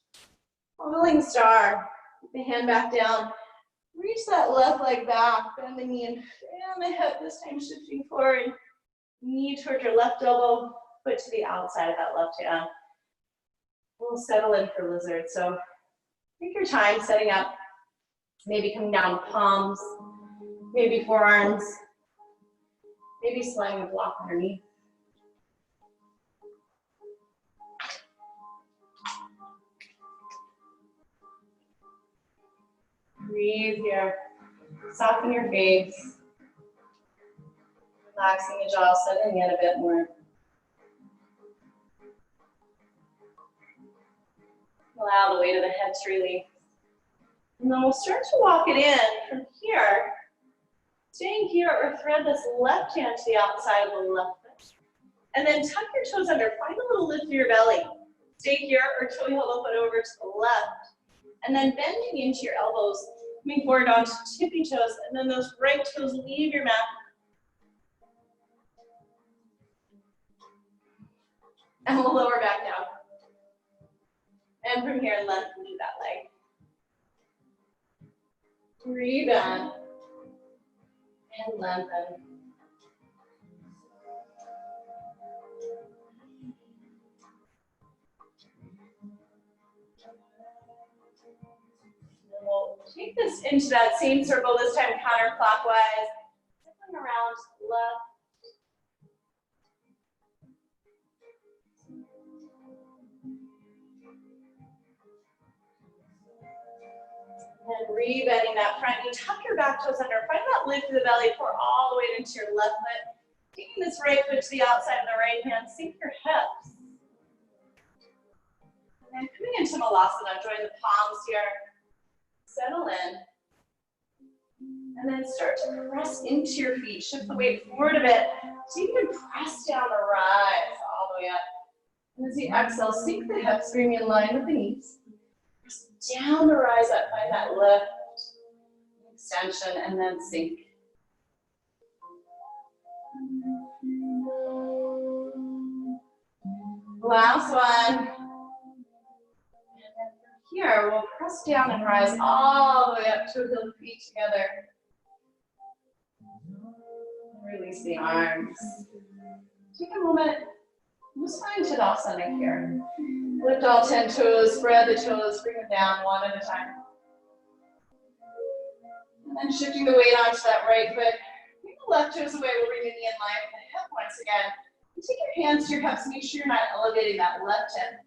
Falling star, the hand back down. Reach that left leg back, bend the knee and fan the hip, this time shifting forward. Knee toward your left elbow, foot to the outside of that left hand. We'll settle in for lizard. So take your time setting up, maybe coming down palms, maybe forearms, maybe sliding the block underneath. Breathe here. Soften your face. Relaxing the jaw, settling in a bit more. Allow the weight of the head to release. And then we'll start to walk it in from here. Staying here or thread this left hand to the outside of the left foot. And then tuck your toes under. Find a little lift through your belly. Stay here or toe heel the foot over to the left. And then bending into your elbows, coming forward onto tippy toes, and then those right toes leave your mat. And we'll lower back down. And from here, lengthen through that leg. Rebound. And lengthen. We'll take this into that same circle, this time counterclockwise. Circling around left. And re-bending that front knee. Tuck your back toes under. Find that lift through the belly. Pour all the way into your left foot. Taking this right foot to the outside of the right hand. Sink your hips. And then coming into Malasana. Join the palms here. Settle in. And then start to press into your feet. Shift the weight forward a bit. So you can press down the rise all the way up. And as you exhale, sink the hips, bring in line with the knees. Press down the rise up, find that lift. extension, and then sink. Last one. And then from here, we'll press down and rise all the way up to heel feet together. Release the arms. Take a moment. Just find Tadasana here. Lift all 10 toes, spread the toes, bring them down one at a time. And then shifting the weight onto that right foot. Bring the left toes away, we'll bring the knee in line with the hip once again. And take your hands to your hips, make sure you're not elevating that left hip.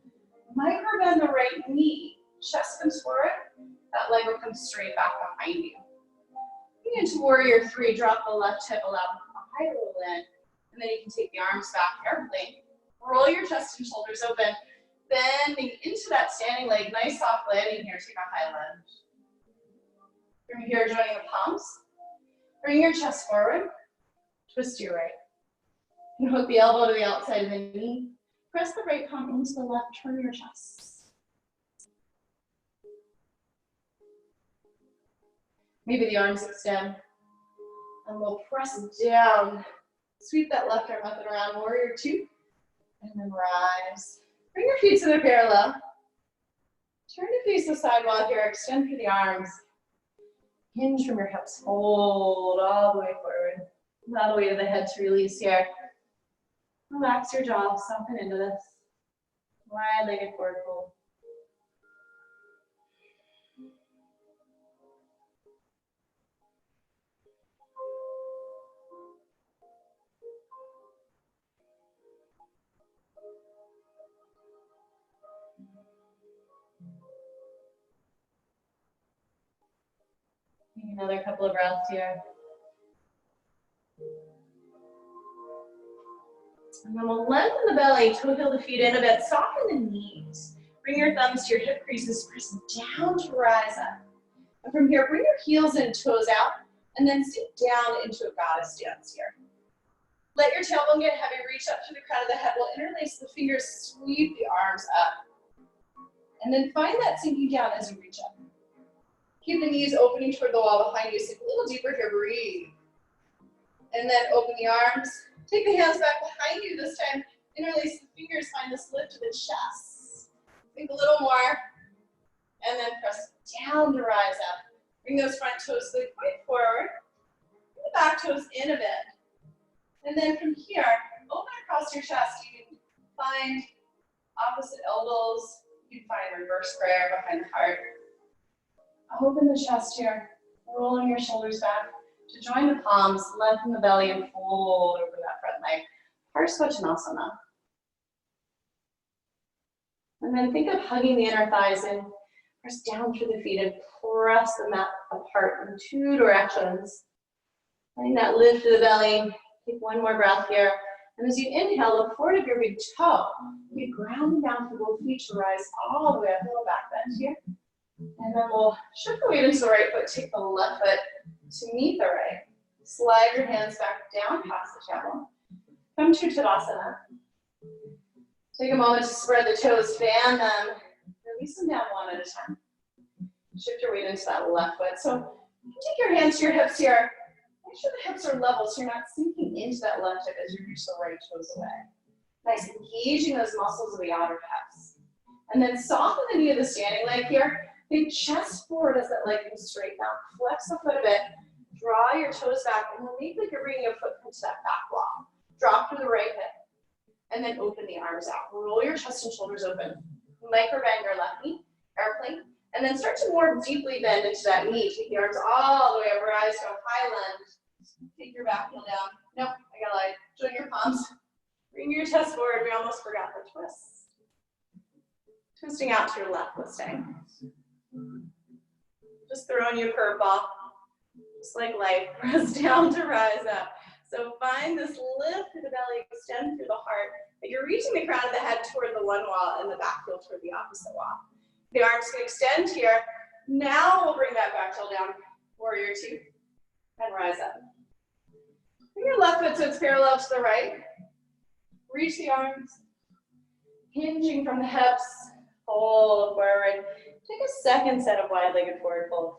Micro bend the right knee, chest comes forward, that leg will come straight back behind you. Bring into warrior 3, drop the left hip, allow the high roll in, and then you can take the arms back, airplane. Roll your chest and shoulders open, bending into that standing leg, nice soft landing here, take a high lunge. From here, joining the palms. Bring your chest forward, twist to your right. And hook the elbow to the outside of the knee. Press the right palm into the left, turn your chest. Maybe the arms extend. And we'll press down. Sweep that left arm up and around, warrior 2. And then rise. Bring your feet to the parallel. Turn to face the sidewall here, extend through the arms. Hinge from your hips, hold all the way forward. Allow the weight of the head to release here. Relax your jaw, soften into this. Wide-legged forward fold. Another couple of breaths here. And then we'll lengthen the belly, toe heel the feet in a bit, soften the knees. Bring your thumbs to your hip creases, press down to rise up. And from here, bring your heels and toes out, and then sink down into a goddess stance here. Let your tailbone get heavy, reach up to the crown of the head. We'll interlace the fingers, sweep the arms up. And then find that sinking down as you reach up. Keep the knees opening toward the wall behind you. Sink a little deeper here, breathe. And then open the arms. Take the hands back behind you this time. Interlace the fingers, find this lift to the chest. Think a little more. And then press down to rise up. Bring those front toes to the point forward. Bring the back toes in a bit. And then from here, open across your chest. You can find opposite elbows. You can find reverse prayer behind the heart. Open the chest here, rolling your shoulders back to join the palms, lengthen the belly and fold over that front leg. Parsvottanasana. And then think of hugging the inner thighs in, press down through the feet and press the mat apart in 2 directions. Letting that lift to the belly. Take one more breath here. And as you inhale, look forward of your big toe. You ground down through both feet to rise all the way up, little back bend here. And then we'll shift the weight into the right foot, take the left foot to meet the right. Slide your hands back down past the channel. Come to Tadasana. Take a moment to spread the toes, fan them, release them down one at a time. Shift your weight into that left foot. So you can take your hands to your hips here. Make sure the hips are level so you're not sinking into that left hip as you reach the right toes away. Nice, engaging those muscles of the outer pecs. And then soften the knee of the standing leg here. Big chest forward as that leg comes straight down. Flex the foot a bit. Draw your toes back and then make like you're bringing your foot into that back wall. Drop through the right hip. And then open the arms out. Roll your chest and shoulders open. Micro bend your left knee, airplane. And then start to more deeply bend into that knee. Take the arms all the way over, rise to a high lunge. Take your back heel down. Nope, I gotta lie. Join your palms. Bring your chest forward. We almost forgot the twist. Twisting out to your left this time. Just throwing you a curveball. Just like life. Press down to rise up. So find this lift through the belly, extend through the heart. But you're reaching the crown of the head toward the one wall and the back heel toward the opposite wall. The arms can extend here. Now we'll bring that back heel down. Warrior 2. And rise up. Bring your left foot so it's parallel to the right. Reach the arms. Hinging from the hips. Fold forward. Take a second set of wide-legged forward fold.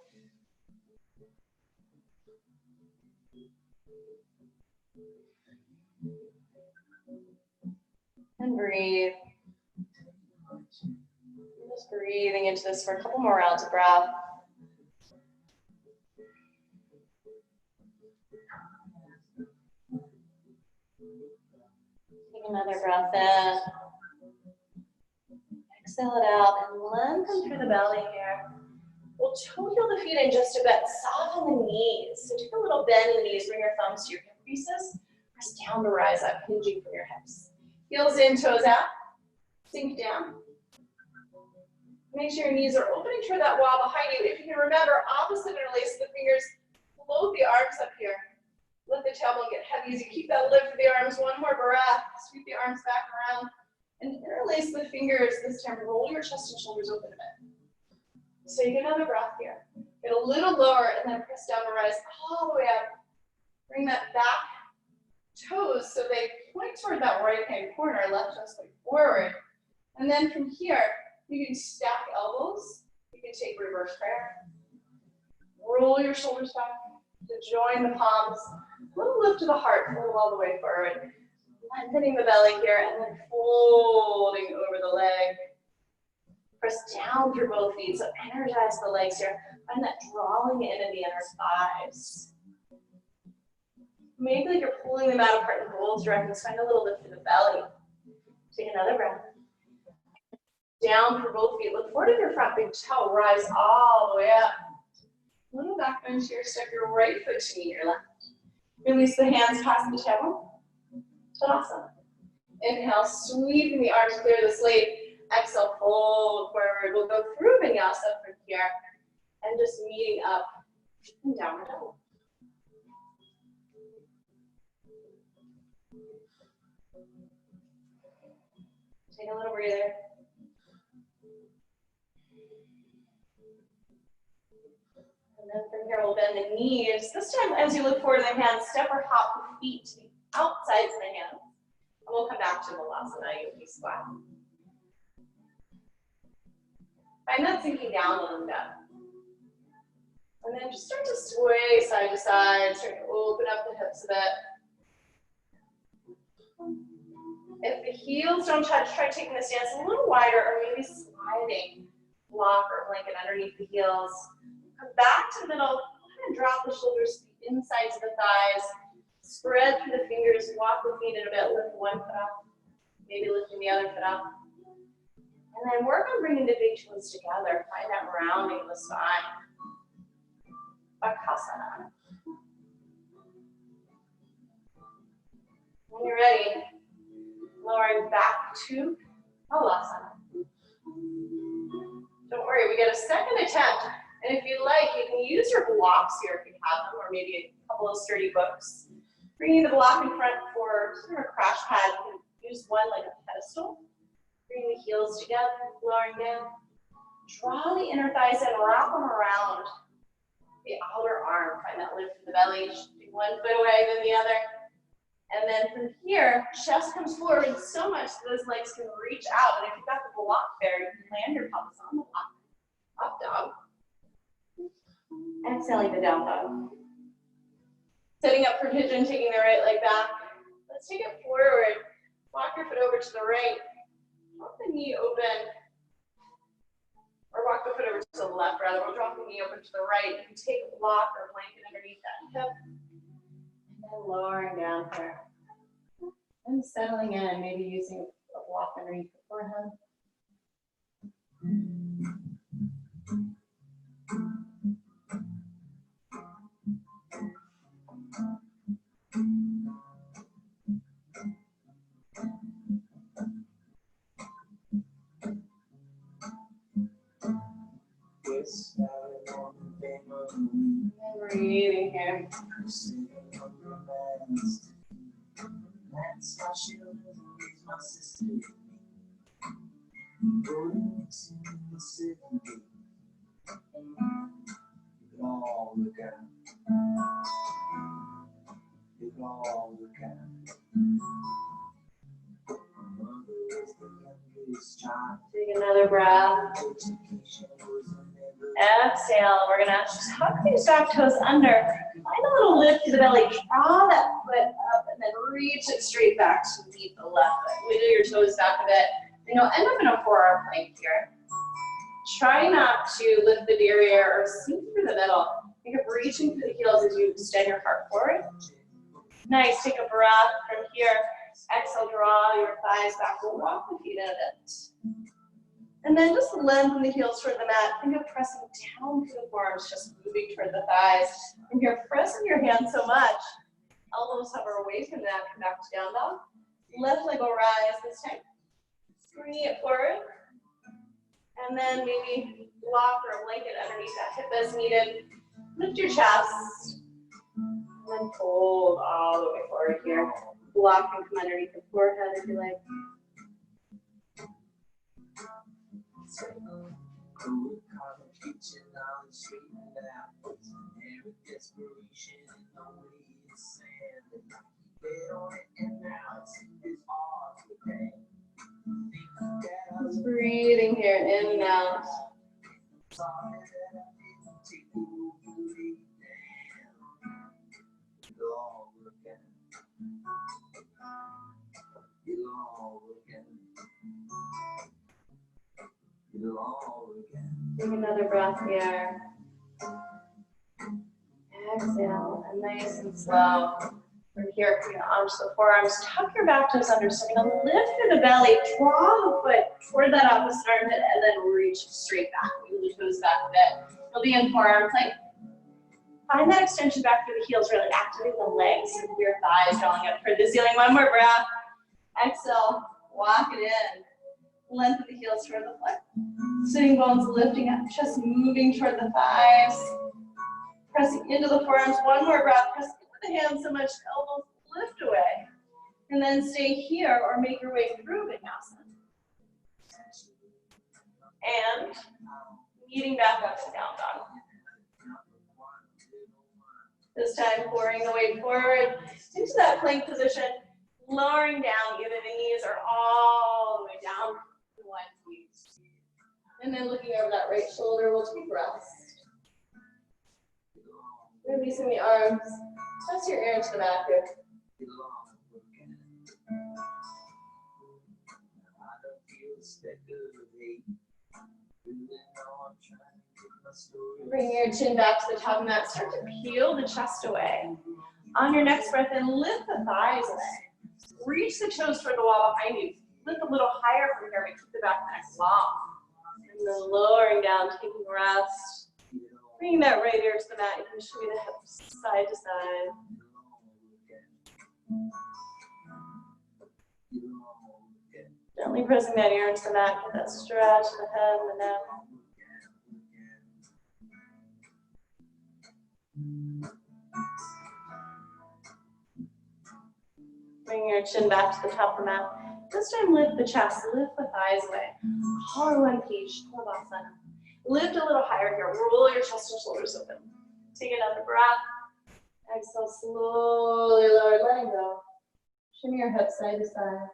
And breathe. Just breathing into this for a couple more rounds of breath. Take another breath in. Exhale it out and lengthen through the belly here. We'll toe heel the feet in just a bit. Soften the knees. So take a little bend in the knees. Bring your thumbs to your hip creases. Press down to rise up, hinging from your hips. Heels in, toes out. Sink down. Make sure your knees are opening toward that wall behind you. If you can remember, opposite interlace the fingers. Float the arms up here. Let the tailbone get heavy as you keep that lift of the arms. One more breath. Sweep the arms back around. And interlace the fingers this time. Roll your chest and shoulders open a bit. So you get another breath here. Get a little lower and then press down to rise all the way up. Bring that back toes so they point toward that right hand corner. Left toes point forward. And then from here, you can stack elbows. You can take reverse prayer. Roll your shoulders back to join the palms. A little lift to the heart, roll all the way forward. Lengthening the belly here and then folding over the leg. Press down through both feet, so energize the legs here. Find that drawing in the inner thighs. Maybe like you're pulling them out apart in both directions. Find a little lift through the belly. Take another breath. Down through both feet. Look forward to your front big toe. Rise all the way up. Little back bend here. Step your right foot to meet your left. Release the hands past the tailbone. Tadasana. Inhale, sweeping the arms, clear the slate. Exhale, fold forward. We'll go through vinyasa from here and just meeting up and downward dog. Take a little breather. And then from here, we'll bend the knees. This time, as you look forward to the hands, step or hop the feet to the outsides of the hands. And we'll come back to Malasana, yogi squat. Find that sinking down a little bit. And then just start to sway side to side, start to open up the hips a bit. If the heels don't touch, try taking the stance a little wider or maybe sliding block or blanket underneath the heels. Come back to the middle, and drop the shoulders to the insides of the thighs. Spread through the fingers, walk the feet in a bit, lift one foot up, maybe lifting the other foot up. And then work on bringing the big toes together. Find that rounding of the spine. Bakasana. When you're ready, lowering back to Malasana. Don't worry, we get a second attempt. And if you like, you can use your blocks here if you have them, or maybe a couple of sturdy books. Bringing the block in front for sort of a crash pad. You can use one like a pedestal. Bring the heels together, lowering down. Draw the inner thighs in, wrap them around the outer arm. Find that lift in the belly. One foot away, then the other. And then from here, chest comes forward so much that those legs can reach out. And if you've got the block there, you can land your pelvis on the block. Up dog. Exhaling the down dog. Setting up for pigeon, taking the right leg back. Let's take it forward. Walk your foot over to the right. Drop the knee open. Or walk the foot over to the left, rather. We'll drop the knee open to the right. You can take a block or a blanket underneath that hip. And then lowering down here. And settling in, maybe using a block underneath the forehead. Breathing here. That's how she raised my sister. Going to the city. You can all look out. You can all look out. Take another breath. Exhale. We're going to tuck these back toes under. Find a little lift to the belly. Draw that foot up and then reach it straight back to meet the left foot. Wiggle your toes back a bit. And you'll end up in a forearm plank here. Try not to lift the derriere or sink through the middle. Think of reaching through the heels as you extend your heart forward. Nice, take a breath from here. Exhale, draw your thighs back. We'll walk the feet in a bit. And then just lengthen the heels toward the mat. Think of pressing down through the forearms, just moving toward the thighs. And you're pressing your hands so much, elbows hover away from that, come back to down dog. Left leg will rise this time. Bring it forward. And then maybe block or a blanket underneath that hip as needed. Lift your chest. And then fold all the way forward here. Block and come underneath the forehead if you like. Just breathing here, in and out. Take another breath here. Exhale, and nice and slow. From here, coming onto the forearms, tuck your back toes under. So you're gonna lift through the belly, draw the foot toward that opposite armpit, and then reach straight back. Wiggle the toes back a bit. You'll be in forearm plank. Find that extension back through the heels, really activate the legs and your thighs drawing up toward the ceiling. One more breath. Exhale, walk it in. Lengthen the heels toward the foot. Sitting bones lifting up, just moving toward the thighs. Pressing into the forearms. One more breath. Press into the hands so much, elbows lift away. And then stay here or make your way through Vinyasa. And meeting back up to down dog. This time, pouring the weight forward into that plank position, lowering down, either the knees or all the way down to one knee. And then looking over that right shoulder, we'll take rest. Releasing the arms, press your ear into the mat here. Bring your chin back to the top of the mat. Start to peel the chest away. On your next breath in, lift the thighs away. Reach the toes toward the wall behind you. Lift a little higher from here, but keep the back neck long. And then lowering down, taking rest. Bring that right ear to the mat. You can shimmy the hips side to side. Gently pressing that ear into the mat. Get that stretch in the head and the neck. Bring your chin back to the top of the mat. This time lift the chest, lift the thighs away. Hollow one piece, Shavasana. Lift a little higher here. Roll your chest and shoulders open. Take another breath. Exhale, slowly lower, letting go. Shimmy your hips side to side.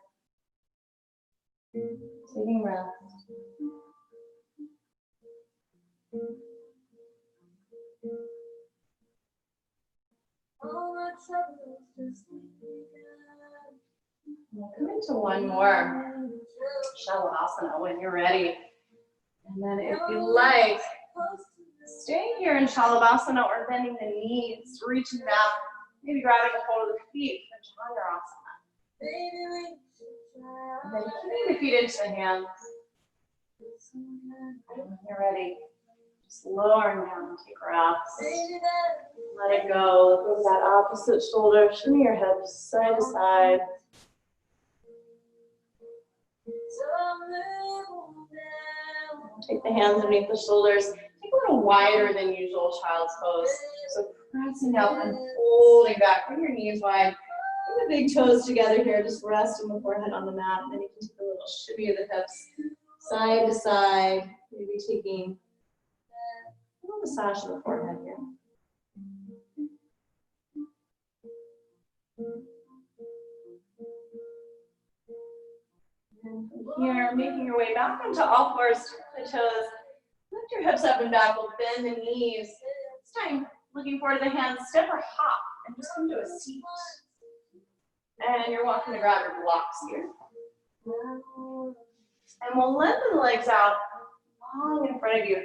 Taking rest. We'll come into one more Shavasana when you're ready. And then if you like, stay here in Shavasana or bending the knees, reaching back, maybe grabbing a hold of the feet for Chandrasana. And then keeping the feet into the hands. And when you're ready, just lowering down, take rest. Let it go. Look over that opposite shoulder. Shimmy your hips side to side. Take the hands underneath the shoulders. Take a little wider than usual child's pose. So pressing up and folding back. Bring your knees wide. Bring the big toes together here. Just resting the forehead on the mat. And then you can take a little shimmy of the hips side to side. Maybe taking a little massage of the forehead here. And from here, making your way back into all fours, the toes. Lift your hips up and back. We'll bend the knees. This time, looking forward to the hands, step or hop, and just come to a seat. And you're walking to grab your blocks here. And we'll lengthen the legs out long in front of you.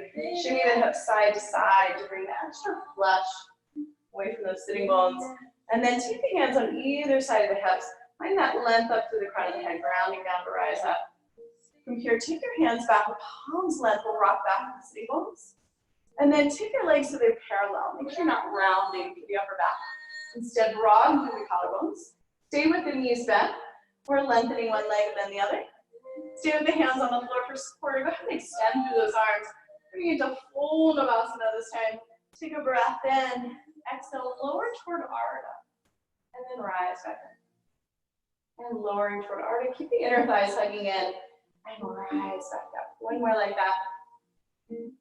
Shimmy the hips side to side to bring the extra flesh away from those sitting bones. And then take the hands on either side of the hips. Find that length up through the crown of the head, grounding down to rise up. From here, take your hands back, palms length, we'll rock back to the sitting bones. And then take your legs so they're parallel. Make sure you're not rounding through the upper back. Instead, broaden through the collarbones. Stay with the knees bent. We're lengthening one leg and then the other. Stay with the hands on the floor for support. Go ahead and extend through those arms. Bring it to full Navasana this time. Take a breath in. Exhale, lower toward Ardha. And then rise back in. And lowering toward Ardha. Keep the inner thighs hugging in. And rise back up. One more like that.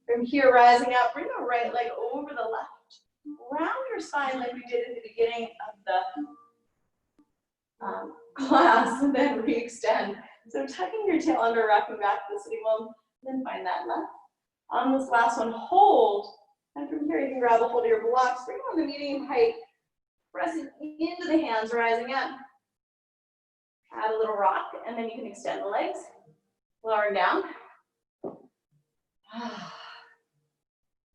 From here, rising up, bring the right leg over the left. Round your spine like we did at the beginning of the class, and then re-extend. So tucking your tail under, rocking back to the sitting bone, then find that left. On this last one, hold. And from here, you can grab a hold of your blocks, bring them on the medium height, pressing into the hands, rising up. Add a little rock, and then you can extend the legs. Lowering down.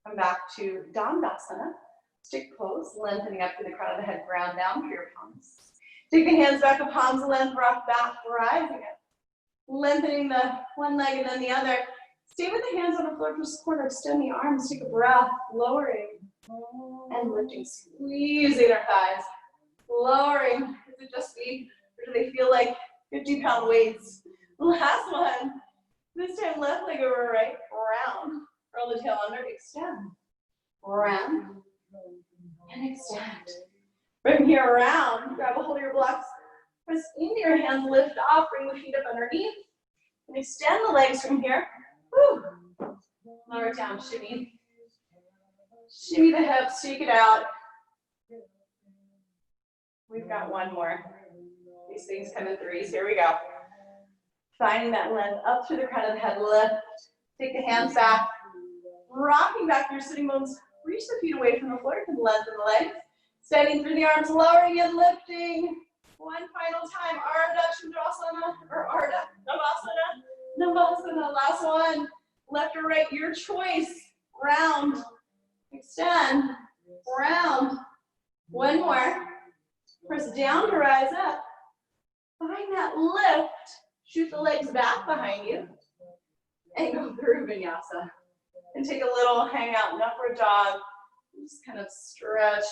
Come back to Dandasana. Stick pose, lengthening up through the crown of the head, ground down for your palms. Take the hands back to palms length, rock back, rising up. Lengthening the one leg and then the other. Stay with the hands on the floor for support, extend the arms, take a breath, lowering and lifting, squeezing our thighs. Lowering, is it just me, or do they feel like 50-pound weights? Last one. This time, left leg over right, round. Roll the tail under, extend. Round and extend. From here, around. Grab a hold of your blocks. Press into your hands, lift off, bring the feet up underneath. And extend the legs from here. Whew. Lower it down, shimmy. Shimmy the hips, shake it out. We've got one more. These things come in threes. Here we go. Finding that length up through the crown of the head, lift. Take the hands back. Rocking back through your sitting bones. Reach the feet away from the floor. You can lengthen the legs. Extending through the arms, lowering and lifting. One final time. Ardha Chandrasana or Ardha Navasana. Navasana. Last one. Left or right, your choice. Round. Extend. Round. One more. Press down to rise up. Find that lift. Shoot the legs back behind you. And go through vinyasa. And take a little hang out and upward dog. Just kind of stretch out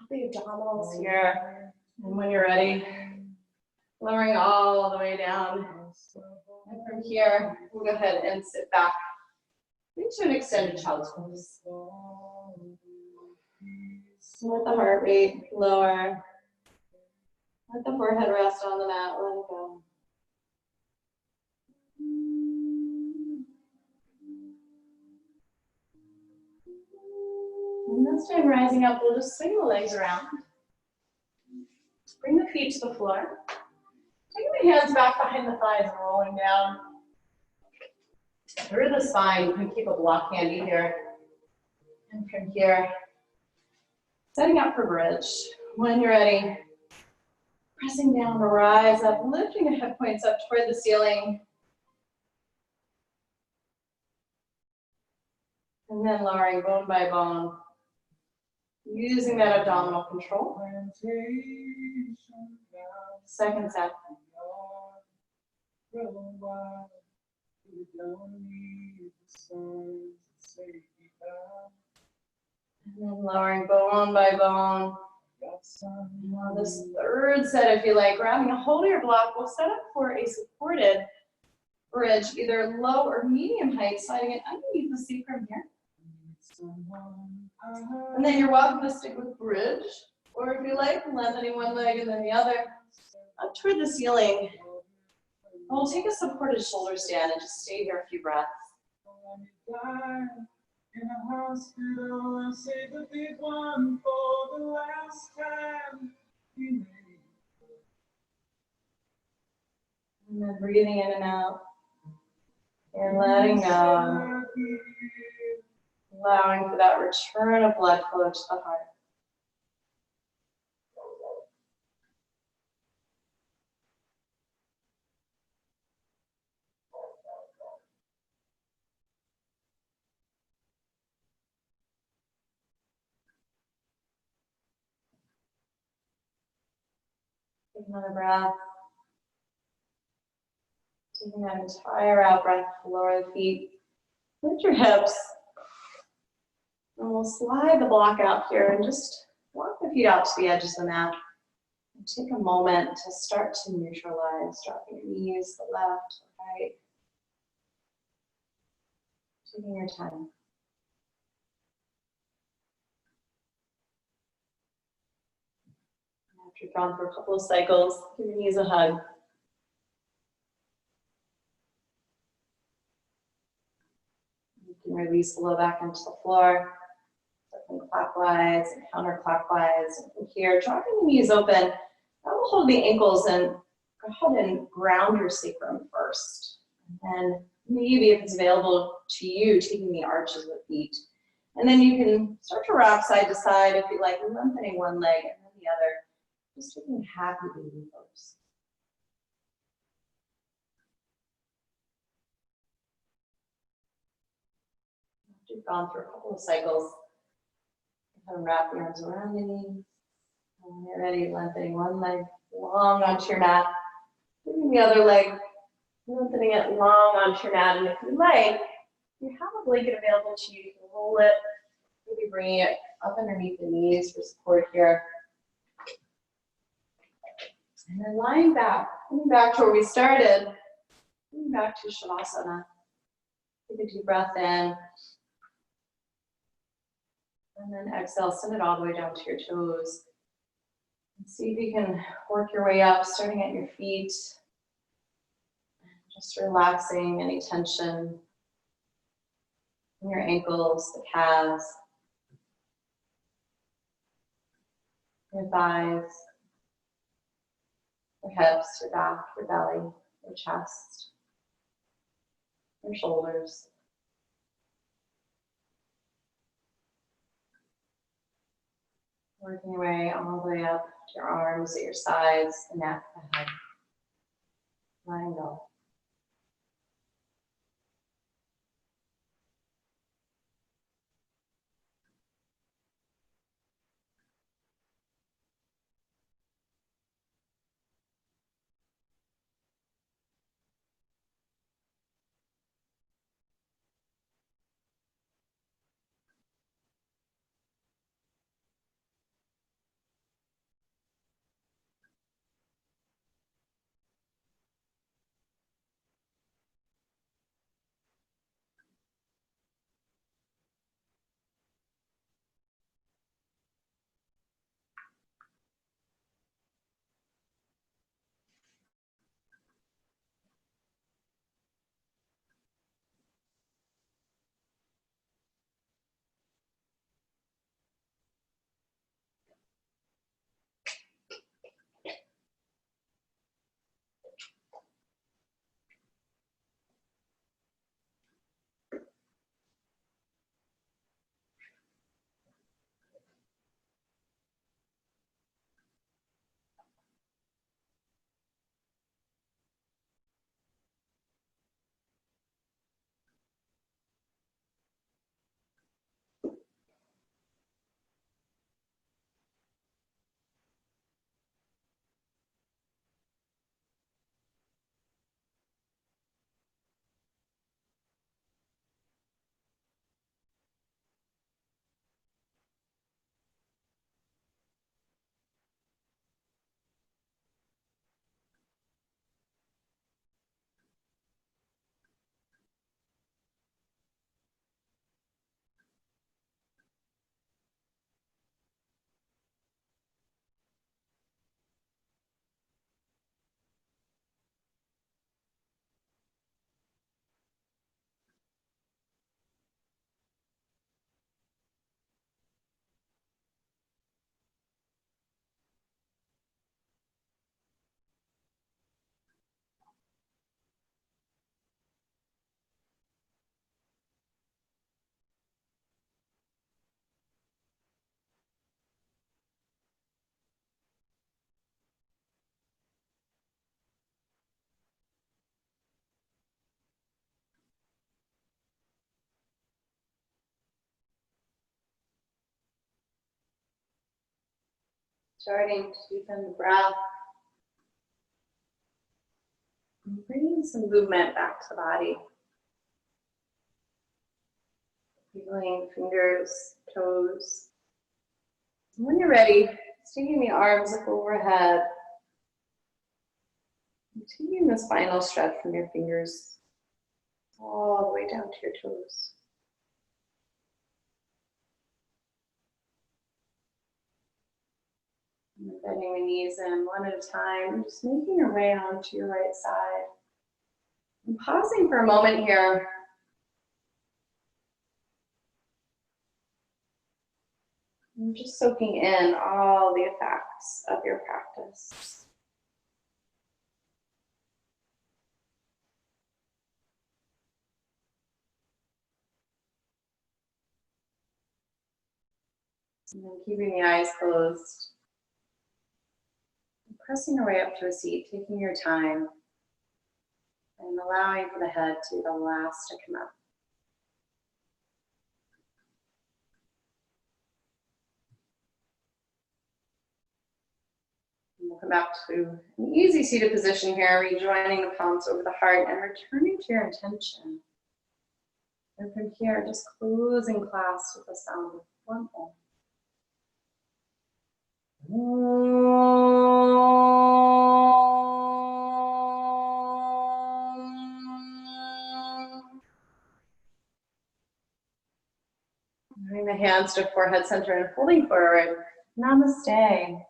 the abdominals here. And when you're ready, lowering all the way down. And from here, we'll go ahead and sit back into an extended child's pose. Let the heart rate lower. Let the forehead rest on the mat. Let it go. And this time, rising up, we'll just swing the legs around. Bring the feet to the floor. Taking the hands back behind the thighs and rolling down through the spine. You can keep a block handy here. And from here, setting up for bridge. When you're ready, pressing down to rise up, lifting the hip points up toward the ceiling. And then lowering bone by bone. Using that abdominal control. Second set. And then lowering bone by bone. Now this third set, if you like, grabbing a hold of your block, we'll set up for a supported bridge, either low or medium height, sliding it underneath the sacrum here. And then you're welcome to stick with bridge, or if you like, lengthening one leg and then the other, up toward the ceiling. And we'll take a supported shoulder stand and just stay here a few breaths. In a hospital, I say the big one for the last time. And then breathing in and out. And letting go. Allowing for that return of blood flow to the heart. Take another breath. Taking that entire out breath, lower the feet, lift your hips. And we'll slide the block out here and just walk the feet out to the edges of the mat. And take a moment to start to neutralize, dropping your knees, the left, the right. Taking your time. After you've gone through a couple of cycles, give your knees a hug. You can release the low back into the floor, stepping clockwise and counterclockwise. And from here, dropping the knees open. I will hold the ankles and go ahead and ground your sacrum first. And then maybe if it's available to you, taking the arches of the feet. And then you can start to rock side to side if you like, lengthening one leg and then the other. Just taking happy baby pose. After you've gone through a couple of cycles, kind of wrap your arms around the knees. And when you're ready, lengthening one leg long onto your mat. Bringing the other leg, lengthening it long onto your mat. And if you like, you have a blanket available to you. You can roll it, maybe bringing it up underneath the knees for support here. And then lying back, coming back to where we started, coming back to Shavasana. Take a deep breath in. And then exhale, send it all the way down to your toes. And see if you can work your way up, starting at your feet. Just relaxing any tension in your ankles, the calves, your thighs, your hips, your back, your belly, your chest, your shoulders. Working your way all the way up to your arms, at your sides, the neck, the head. Letting go. Starting to deepen the breath, And bringing some movement back to the body. Wiggling fingers, toes. And when you're ready, taking the arms up overhead. And taking this final stretch from your fingers all the way down to your toes. And then bending the knees in one at a time, just making your way onto your right side. And pausing for a moment here. And just soaking in all the effects of your practice. And then keeping the eyes closed. Pressing your way up to a seat, taking your time, and allowing for the head to be the last to come up. And we'll come back to an easy seated position here, rejoining the palms over the heart and returning to your intention. And from here, just closing class with the sound of one Om. Bring the hands to forehead center and folding forward. Namaste.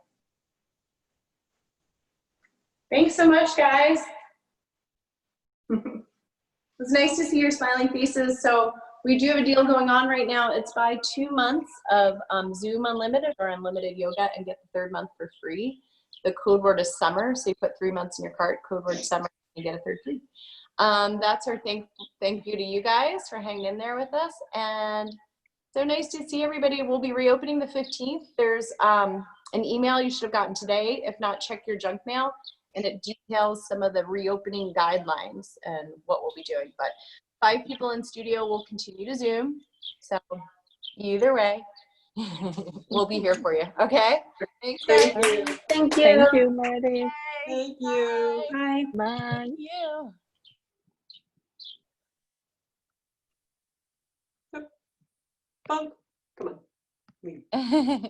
Thanks so much, guys. It's nice to see your smiling faces. So we do have a deal going on right now. It's buy 2 months of Zoom Unlimited or Unlimited Yoga and get the 3rd month for free. The code word is summer, so you put 3 months in your cart, code word summer, and you get a 3rd free. That's our thank you to you guys for hanging in there with us. And so nice to see everybody. We'll be reopening the 15th. There's an email you should have gotten today. If not, check your junk mail. And it details some of the reopening guidelines and what we'll be doing. But 5 people in studio will continue to Zoom. So either way, we'll be here for you. Okay? Thanks, guys. Thank you. Thank you, Meredith. Thank you. Bye. Bye. Thank you. Come on.